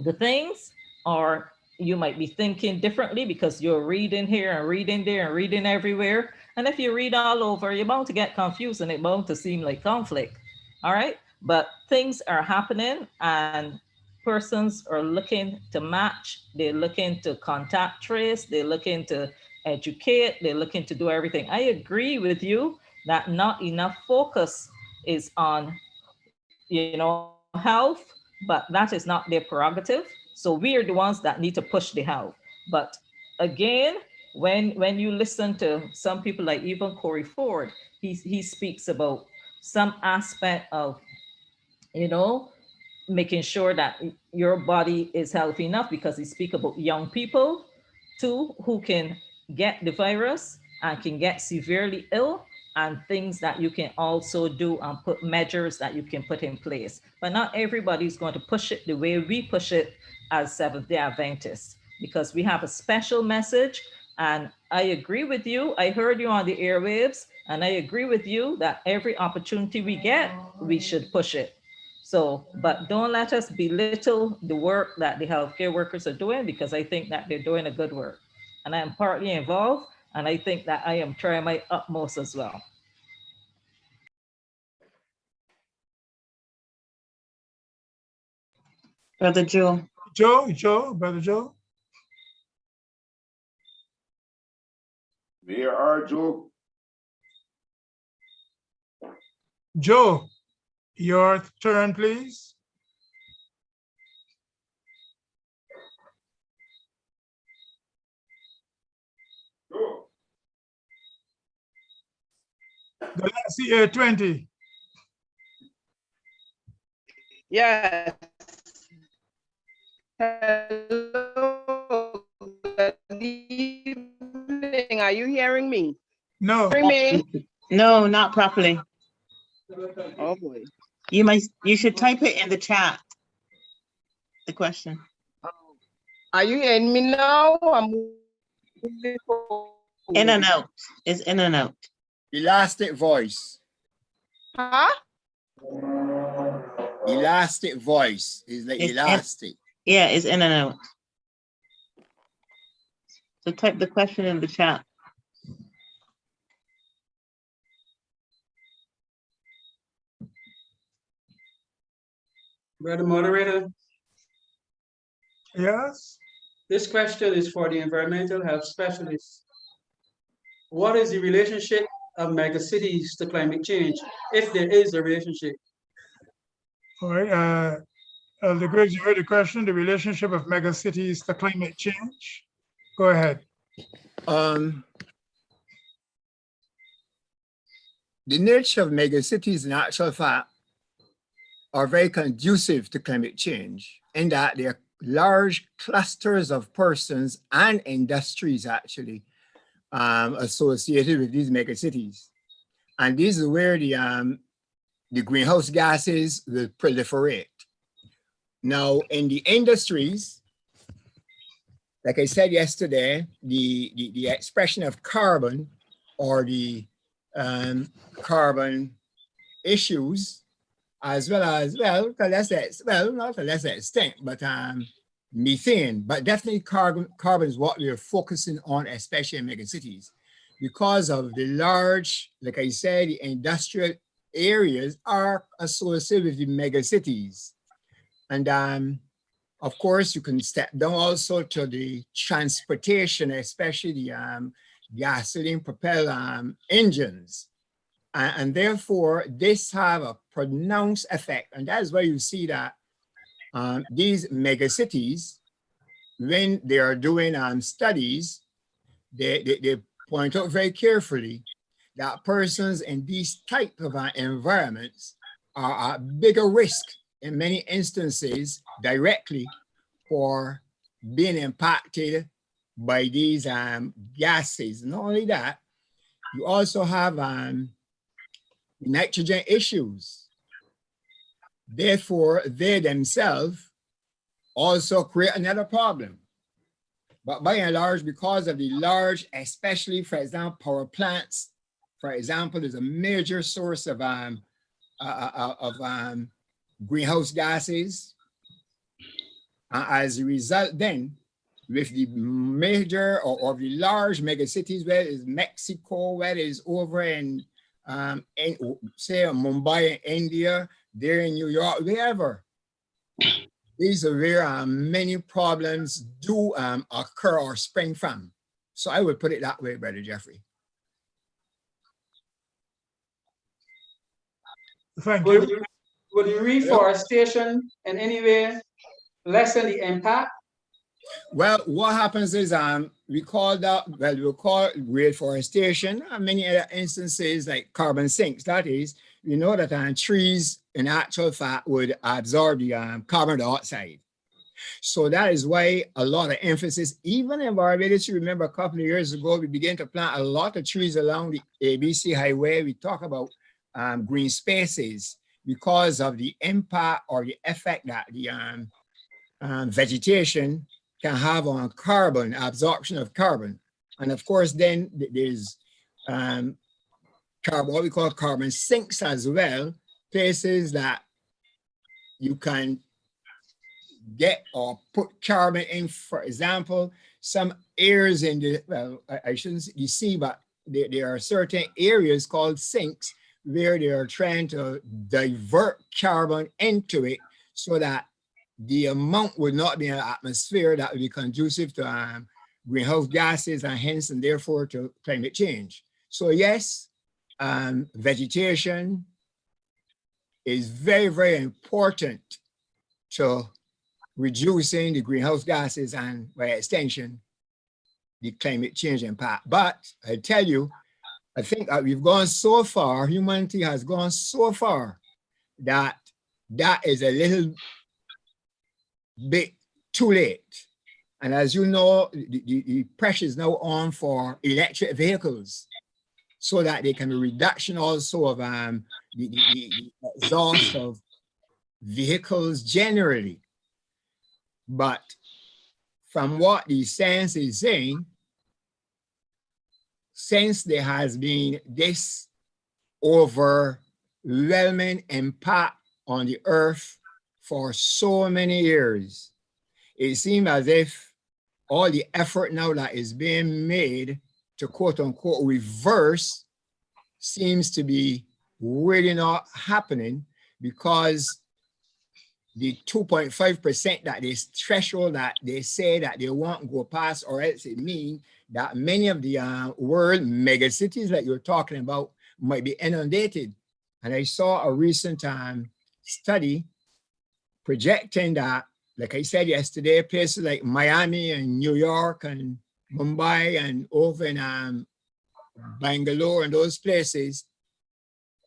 the things, or you might be thinking differently because you're reading here and reading there and reading everywhere. And if you read all over, you're bound to get confused and it's bound to seem like conflict. All right. But things are happening and persons are looking to match. They're looking to contact trace. They're looking to educate. They're looking to do everything. I agree with you that not enough focus is on, health, but that is not their prerogative. So we are the ones that need to push the health. But again, when you listen to some people like even Corey Ford, he speaks about some aspect of, making sure that your body is healthy enough, because he speaks about young people too, who can get the virus and can get severely ill, and things that you can also do and put measures that you can put in place. But not everybody's going to push it the way we push it as Seventh-day Adventists, because we have a special message. And I agree with you. I heard you on the airwaves, and I agree with you that every opportunity we get, we should push it. So, but don't let us belittle the work that the healthcare workers are doing, because I think that they're doing a good work. And I am partly involved, and I think that I am trying my utmost as well. Brother Joe. Brother Joe. There are Joe. Joe, your turn, please. Galaxy A20. Yes. Hello. Good evening. Are you hearing me? No. Hearing me? No, not properly. Oh boy. You should type it in the chat. The question. Are you hearing me now? I'm in and out. It's in and out. Elastic voice. Huh? Elastic voice is like It's elastic. Yeah, it's in and out. So type the question in the chat. Brother Moderator. Yes. This question is for the environmental health specialist. What is the relationship of megacities to climate change, if there is a relationship? All right. Elder Griggs, you heard the question, the relationship of megacities to climate change. Go ahead. The nature of megacities, in actual fact, are very conducive to climate change in that they are large clusters of persons and industries actually associated with these megacities. And this is where the greenhouse gases will proliferate. Now, in the industries, like I said yesterday, the expression of carbon or the carbon issues, as well as, well, to less well, not to less extent, but methane, but definitely carbon is what we're focusing on, especially in megacities, because of the large, like I said, the industrial areas are associated with the megacities. And of course, you can step down also to the transportation, especially the gasoline propelled engines. And therefore, this have a pronounced effect. And that's why you see that these megacities, when they are doing studies, they point out very carefully that persons in these type of environments are at bigger risk in many instances directly for being impacted by these gases. Not only that, you also have nitrogen issues. Therefore, they themselves also create another problem. But by and large, because of the large, especially, for example, power plants, for example, is a major source of greenhouse gases. As a result, then, with the major or the large megacities, where is Mexico, where is over in say Mumbai in India, there in New York, wherever. These are where many problems do occur or spring from. So I would put it that way, Brother Jeffrey. Thank you. Would the reforestation in any way lessen the impact? Well, what happens is we call reforestation, and many other instances like carbon sinks. That is, we know that trees in actual fact would absorb the carbon dioxide. So that is why a lot of emphasis, even in Barbados, you remember a couple of years ago, we began to plant a lot of trees along the ABC highway. We talk about green spaces because of the impact or the effect that the vegetation can have on carbon, absorption of carbon. And of course, then there's what we call carbon sinks as well, places that you can get or put carbon in. For example, some areas in the, well, I shouldn't say you see, but there are certain areas called sinks where they are trying to divert carbon into it so that the amount would not be in an atmosphere that would be conducive to greenhouse gases and hence and therefore to climate change. So yes, vegetation is very, very important to reducing the greenhouse gases and by extension, the climate change impact. But I tell you, I think that we've gone so far, humanity has gone so far that that is a little bit too late. And as you know, the pressure is now on for electric vehicles so that there can be reduction also of the exhaust of vehicles generally. But from what the science is saying, since there has been this overwhelming impact on the earth for so many years, it seems as if all the effort now that is being made to quote unquote reverse seems to be really not happening, because the 2.5% that this threshold that they say that they won't go past, or else it means that many of the world megacities that you're talking about might be inundated. And I saw a recent study projecting that, like I said yesterday, places like Miami and New York and Mumbai and over in Bangalore and those places,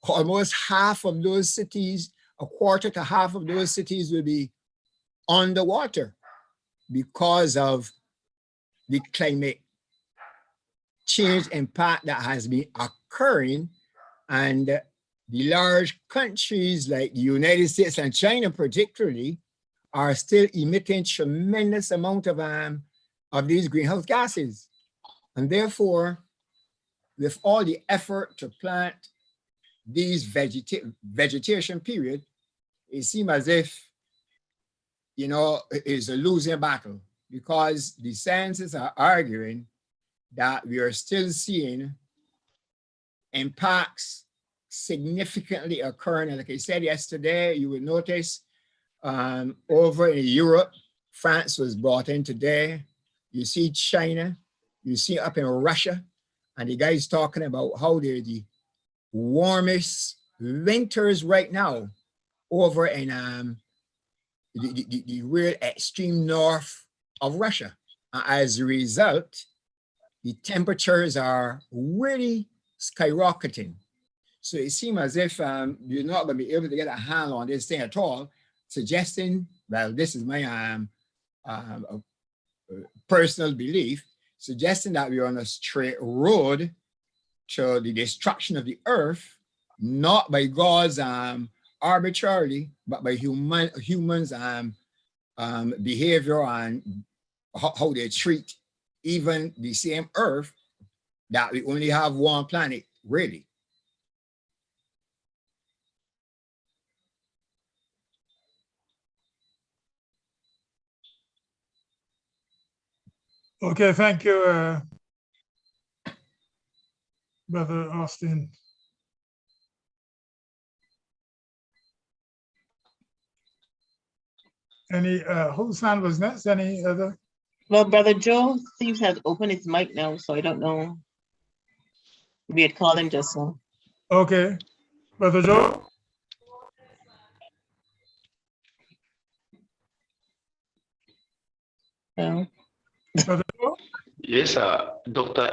almost half of those cities, a quarter to half of those cities will be underwater because of the climate change impact that has been occurring. And the large countries like the United States and China particularly are still emitting tremendous amount of these greenhouse gases. And therefore, with all the effort to plant these vegetation period, it seems as if, you know, it is a losing battle, because the scientists are arguing that we are still seeing impacts significantly occurring. And like I said yesterday, you will notice over in Europe, France was brought in today. You see China, you see up in Russia, and the guy's talking about how they're the warmest winters right now over in the real extreme north of Russia. As a result, the temperatures are really skyrocketing. So it seems as if you're not going to be able to get a handle on this thing at all, suggesting, well, this is my personal belief, suggesting that we're on a straight road to the destruction of the earth, not by God's arbitrarily, but by humans' behavior and how they treat even the same earth that we only have one planet, really. Okay, thank you, Brother Austin. Any, whose hand was next? Any other? Well, Brother Joe seems to have opened his mic now, so I don't know. We had called him just now. Okay, Brother Joe. No. Brother Joe? Yes, Dr.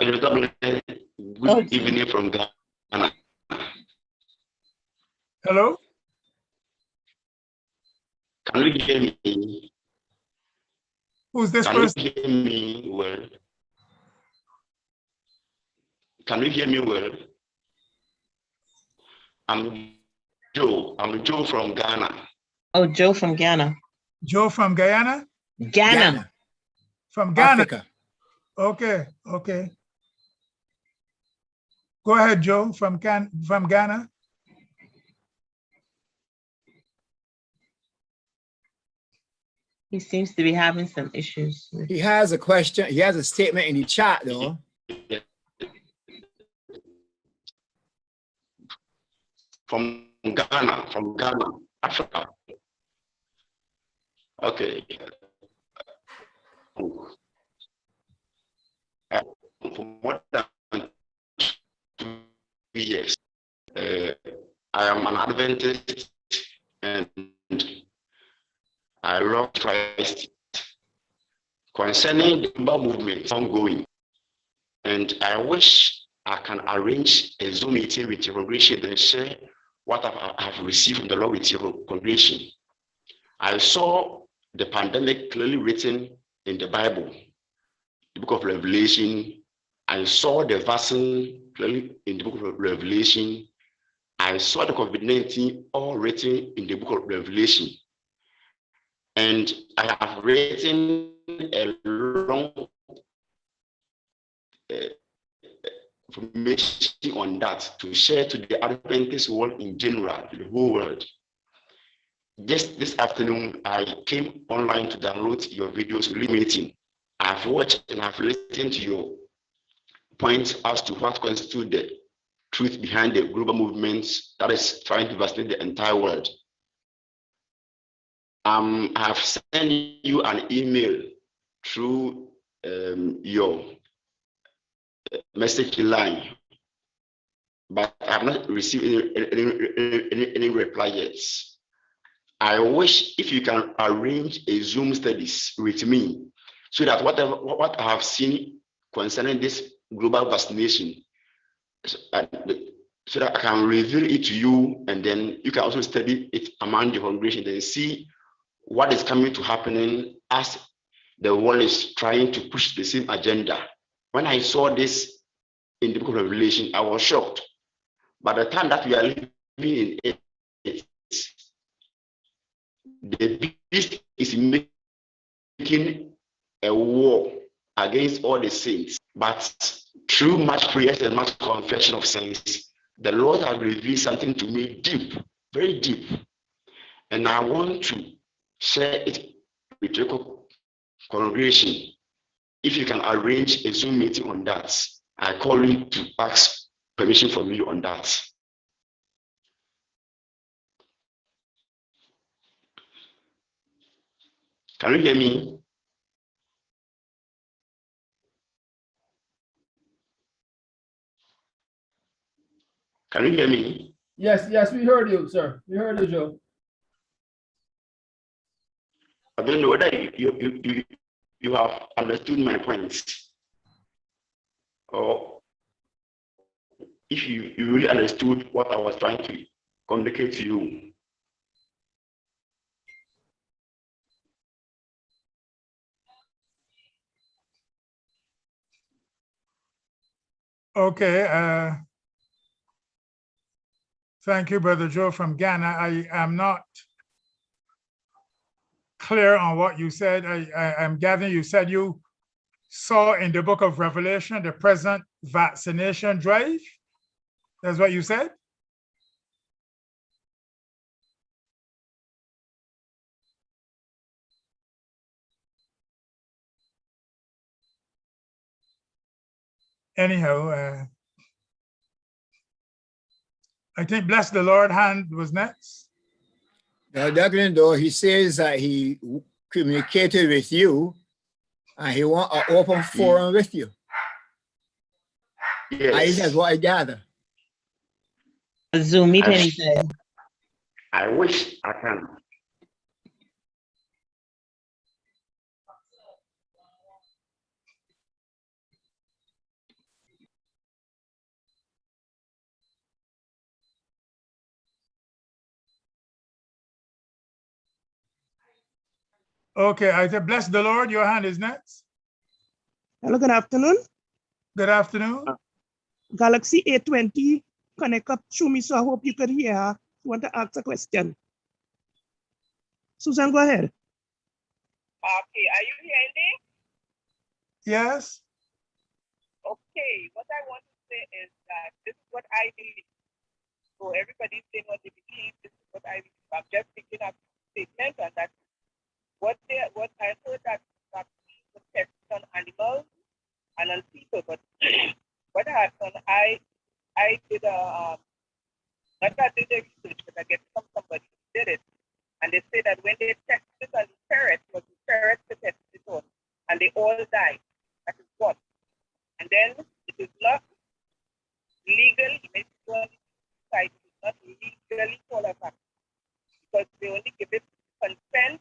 Good evening from Ghana. Hello? Can you hear me? Who's this person? person? Can you hear me well? Can you hear me well? I'm Joe. I'm Joe from Ghana. Oh, Joe from Ghana. Joe from Guyana? Ghana. From Ghana. Africa. Okay, okay. Go ahead, Joe, from Ghana. He seems to be having some issues. He has a question. He has a statement in the chat, though. From Ghana, Africa. Okay. For more than 2 years, I am an Adventist and I love Christ. Concerning the global movement ongoing, and I wish I can arrange a Zoom meeting with your congregation and share what I have received from the Lord with your congregation. I saw the pandemic clearly written in the Bible, the book of Revelation. I saw the vaccine clearly in the book of Revelation. I saw the COVID-19 all written in the book of Revelation. And I have written a long information on that to share to the Adventist world in general, to the whole world. Just this afternoon, I came online to download your videos meeting. I've watched and I've listened to your points as to what constitutes the truth behind the global movement that is trying to vaccinate the entire world. I have sent you an email through your message line, but I have not received any reply yet. I wish if you can arrange a Zoom studies with me so that what I have seen concerning this global vaccination, so that I can reveal it to you, and then you can also study it among the congregation and see what is coming to happening as the world is trying to push the same agenda. When I saw this in the book of Revelation, I was shocked. By the time that we are living in it, the beast is making a war against all the saints. But through much prayers and much confession of sins, the Lord has revealed something to me deep, very deep. And I want to share it with your congregation. If you can arrange a Zoom meeting on that, I call you to ask permission from you on that. Can you hear me? Can you hear me? Yes, we heard you, sir. We heard you, Joe. I don't know whether you have understood my points, or if you really understood what I was trying to communicate to you. Okay. Thank you, Brother Joe from Ghana. I am not clear on what you said. I'm gathering you said you saw in the book of Revelation the present vaccination drive. That's what you said? Anyhow, I think Bless the Lord hand was next. Now, Dr. Though he says that he communicated with you and he want an open forum with you. Yes. That's what I gather. A Zoom meeting, he said. I wish I can. Okay, I said, bless the Lord, your hand is next. Hello, good afternoon. Good afternoon. Galaxy A20 connect up to me, so I hope you could hear her. You want to ask a question? Susan, go ahead. Okay, are you hearing me? Yes. Okay, what I want to say is that this is what I believe. So everybody's saying what they believe, this is what I believe. I'm just picking up statements on that. What I heard that vaccine was tested on animals and on people, but what happened, I did not I did the research, but I get from somebody who did it, and they say that when they tested it on ferrets, was the ferrets that tested it on, and they all died. That is one. And then it is not legal, it is not legally called a vaccine because they only give it consent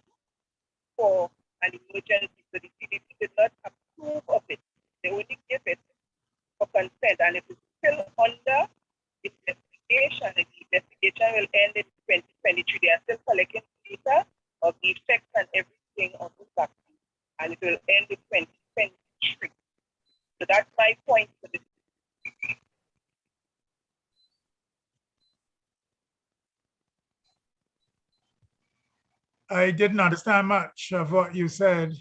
for an emergency. So the CDC did not approve of it. They only give it for consent, and it is still under investigation. And the investigation will end in 2023. They are still collecting data of the effects and everything of the vaccine, and it will end in 2023. So that's my point for this. I didn't understand much of what you said.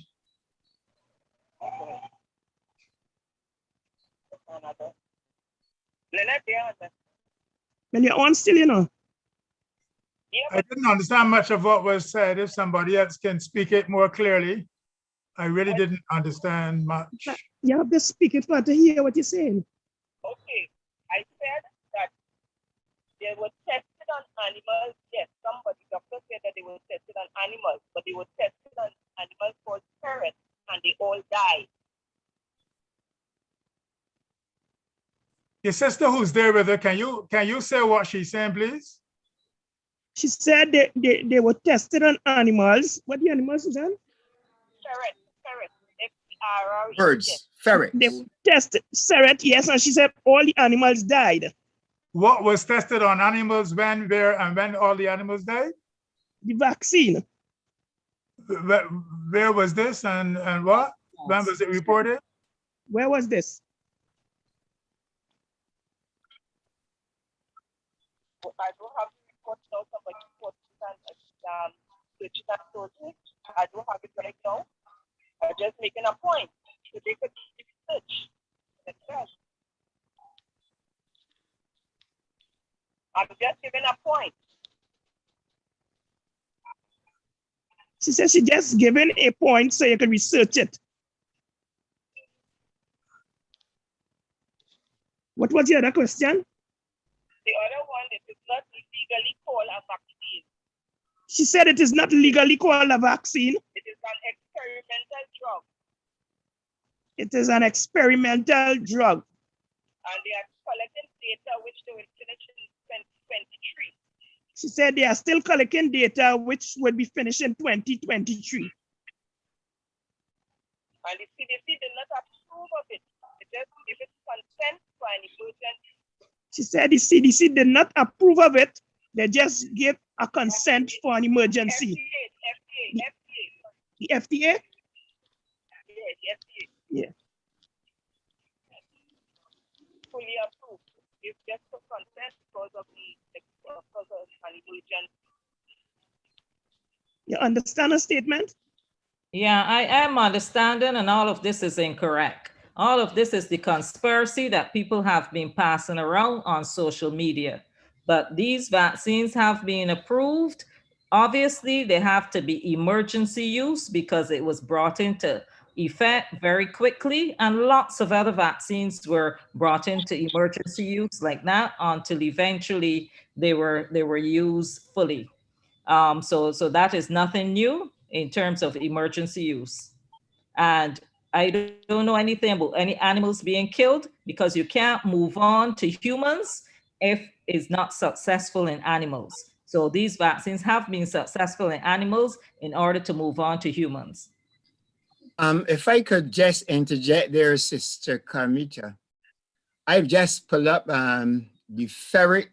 Well, you're on still, you know. I didn't understand much of what was said. If somebody else can speak it more clearly, I really didn't understand much. You have to speak it for to hear what you're saying. Okay, I said that they were tested on animals. Yes, doctor said that they were tested on animals, but they were tested on animals called ferrets, and they all died. Your sister who's there with her, can you say what she's saying, please? She said they were tested on animals. What the animals is that? Ferrets, F-E-R-R-E. Birds, Yes. ferrets. They were tested, ferret, yes, and she said all the animals died. What was tested on animals, when, where, and when all the animals died? The vaccine. Where was this and what? When was it reported? Where was this? I don't have the report now, somebody reported and searching that sources. I don't have it right now. I'm just making a point to take a research. That's right. I'm just giving a point. She said she just given a point so you can research it. What was the other question? The other one, it is not legally called a vaccine. She said it is not legally called a vaccine. It is an experimental drug. It is an experimental drug. And they are collecting data which they will finish in 2023. She said they are still collecting data which will be finished in 2023. And the CDC did not approve of it. It just gave it consent for an emergency. She said the CDC did not approve of it. They just gave a consent for an emergency. FDA. The FDA? Yeah, the FDA. Yeah. Fully approved. It's just for consent because of an emergency. You understand the statement? Yeah, I am understanding, and all of this is incorrect. All of this is the conspiracy that people have been passing around on social media. But these vaccines have been approved. Obviously, they have to be emergency use because it was brought into effect very quickly, and lots of other vaccines were brought into emergency use like that until eventually they were used fully. So that is nothing new in terms of emergency use. And I don't know anything about any animals being killed because you can't move on to humans if it's not successful in animals. So these vaccines have been successful in animals in order to move on to humans. If I could just interject there, Sister Carmita. I've just pulled up the ferret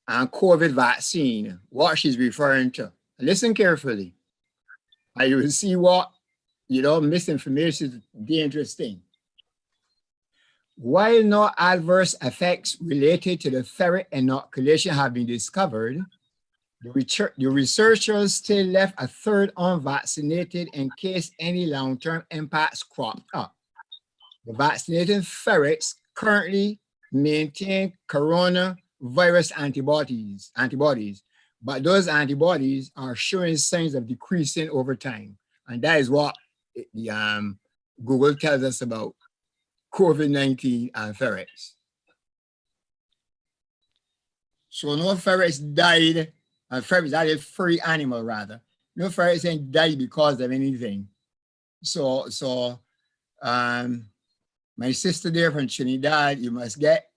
and COVID vaccine, what she's referring to. Listen carefully. And you will see what, misinformation is a dangerous thing. While no adverse effects related to the ferret inoculation have been discovered, the researchers still left a third unvaccinated in case any long-term impacts cropped up. The vaccinated ferrets currently maintain coronavirus antibodies, but those antibodies are showing signs of decreasing over time. And that is what the Google tells us about COVID-19 and ferrets. So no ferrets died, ferrets died a free animal rather, No Friday saying die because of anything. So my sister there from Trinidad, you must get,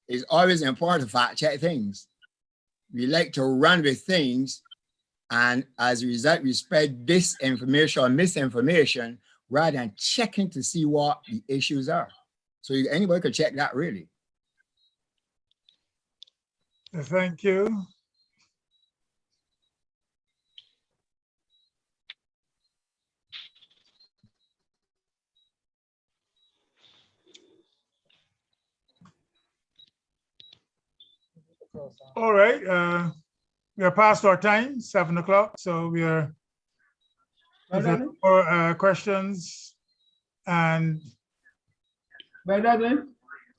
it's always important to fact check things. We like to run with things, and as a result, we spread disinformation or misinformation rather than checking to see what the issues are. So anybody could check that really. Thank you. All right, we are past our time, 7 o'clock, so we are, if there are no more questions, and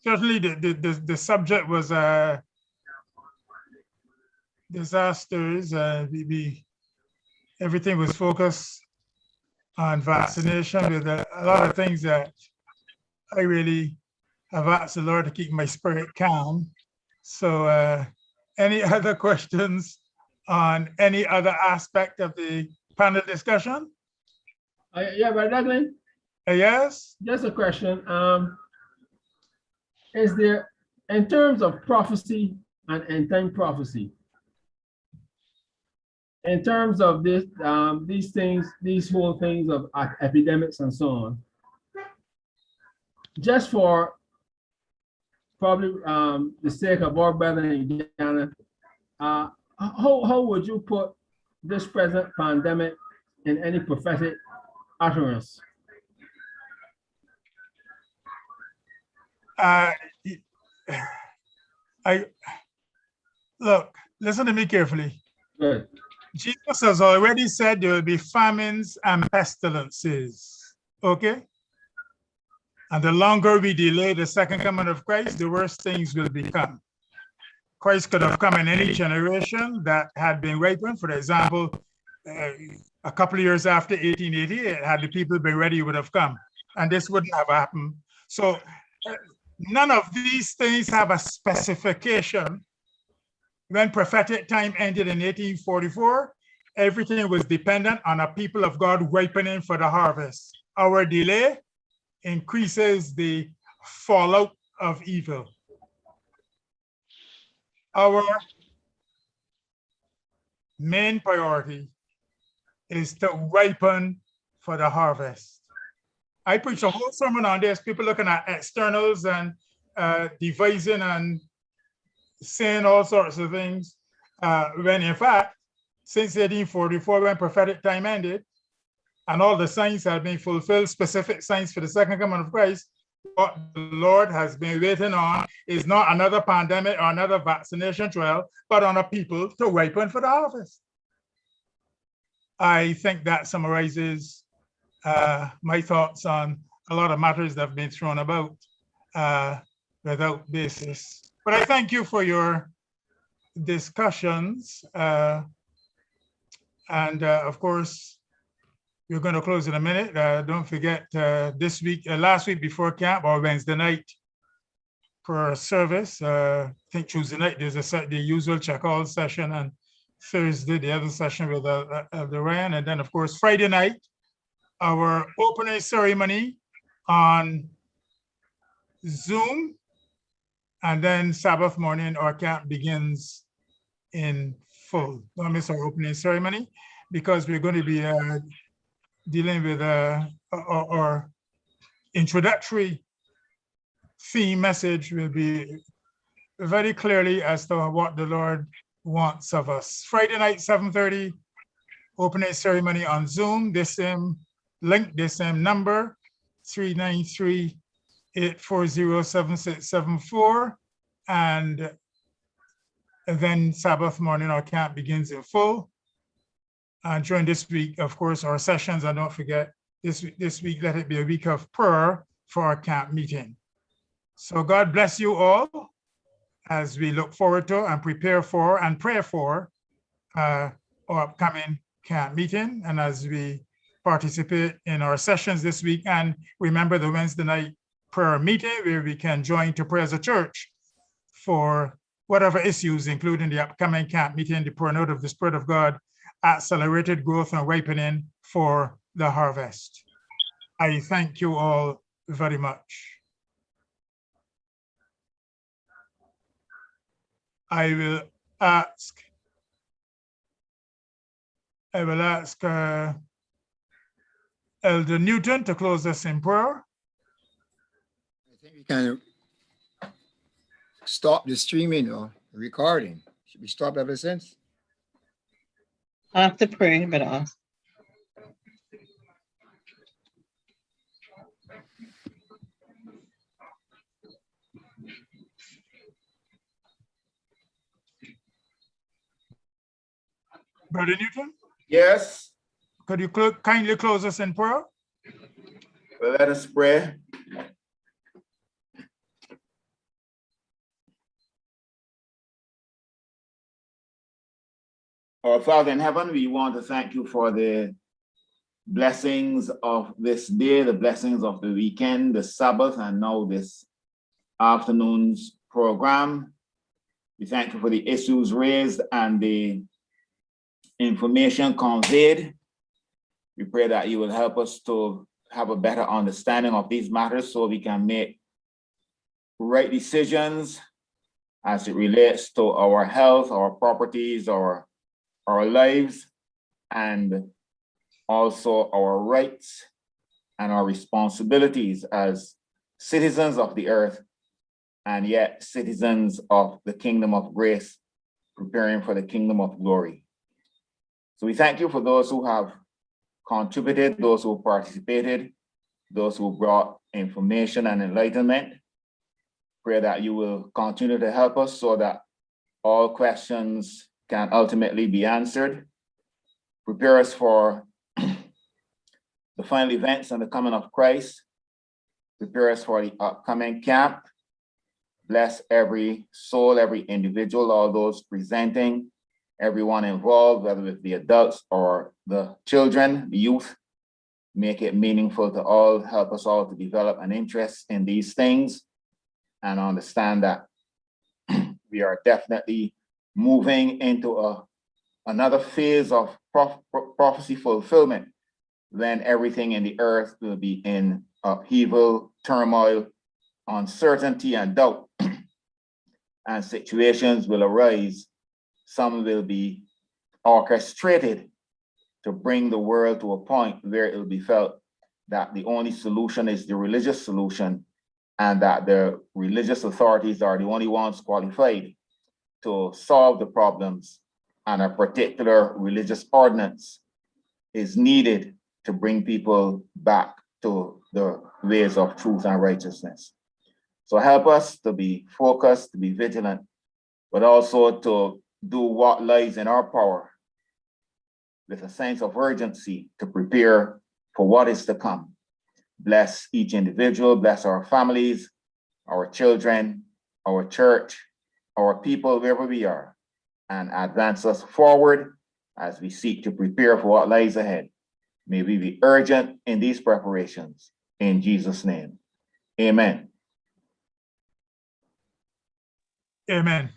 certainly the subject was disasters. Everything was focused on vaccination with a lot of things that I really have asked the Lord to keep my spirit calm. So any other questions on any other aspect of the panel discussion? Yeah, Brother Douglas? Yes? Just a question. Is there, in terms of prophecy and end-time prophecy, in terms of this, these things, these whole things of epidemics and so on, just for probably the sake of our brother in Ghana, how would you put this present pandemic in any prophetic utterance? Look, listen to me carefully. Good. Jesus has already said there will be famines and pestilences, okay? And the longer we delay the second coming of Christ, the worse things will become. Christ could have come in any generation that had been ripened. For example, a couple of years after 1880, had the people been ready, he would have come. And this wouldn't have happened. So none of these things have a specification. When prophetic time ended in 1844, everything was dependent on a people of God ripening for the harvest. Our delay increases the fallout of evil. Our main priority is to ripen for the harvest. I preach a whole sermon on this, people looking at externals and devising and saying all sorts of things, when in fact, since 1844, when prophetic time ended, and all the signs have been fulfilled, specific signs for the second coming of Christ, what the Lord has been waiting on is not another pandemic or another vaccination trial, but on a people to ripen for the harvest. I think that summarizes my thoughts on a lot of matters that have been thrown about without basis. But I thank you for your discussions. Of course, we're going to close in a minute. Don't forget this week, last week before camp or Wednesday night for service. I think Tuesday night there's the usual check-all session, and Thursday the other session with the Ryan. And then of course Friday night, our opening ceremony on Zoom. And then Sabbath morning, our camp begins in full. Don't miss our opening ceremony, because we're going to be dealing with our introductory theme message will be very clearly as to what the Lord wants of us. Friday night, 7:30, opening ceremony on Zoom. This same link, this same number, 393-840-7674. And then Sabbath morning, our camp begins in full. And during this week, of course, our sessions, and don't forget, this week, let it be a week of prayer for our camp meeting. So God bless you all as we look forward to and prepare for and pray for our upcoming camp meeting, and as we participate in our sessions this week. And remember the Wednesday night prayer meeting where we can join to pray as a church for whatever issues, including the upcoming camp meeting, the pouring out of the Spirit of God, accelerated growth and ripening for the harvest. I thank you all very much. I will ask Elder Newton to close us in prayer. I think we can stop the streaming or recording. Should we stop ever since? I have to pray, but ask. Brother Newton? Yes. Could you kindly close us in prayer? Well, let us pray. Our Father in heaven, we want to thank you for the blessings of this day, the blessings of the weekend, the Sabbath, and now this afternoon's program. We thank you for the issues raised and the information conveyed. We pray that you will help us to have a better understanding of these matters so we can make right decisions as it relates to our health, our properties, our lives, and also our rights and our responsibilities as citizens of the earth, and yet citizens of the kingdom of grace, preparing for the kingdom of glory. So we thank you for those who have contributed, those who participated, those who brought information and enlightenment. Pray that you will continue to help us so that all questions can ultimately be answered. Prepare us for the final events and the coming of Christ. Prepare us for the upcoming camp. Bless every soul, every individual, all those presenting, everyone involved, whether it's the adults or the children, the youth. Make it meaningful to all. Help us all to develop an interest in these things and understand that we are definitely moving into another phase of prophecy fulfillment, when everything in the earth will be in upheaval, turmoil, uncertainty, and doubt. And situations will arise. Some will be orchestrated to bring the world to a point where it will be felt that the only solution is the religious solution, and that the religious authorities are the only ones qualified to solve the problems, and a particular religious ordinance is needed to bring people back to the ways of truth and righteousness. So help us to be focused, to be vigilant, but also to do what lies in our power with a sense of urgency to prepare for what is to come. Bless each individual, bless our families, our children, our church, our people, wherever we are, and advance us forward as we seek to prepare for what lies ahead. May we be urgent in these preparations. In Jesus' name, amen. Amen.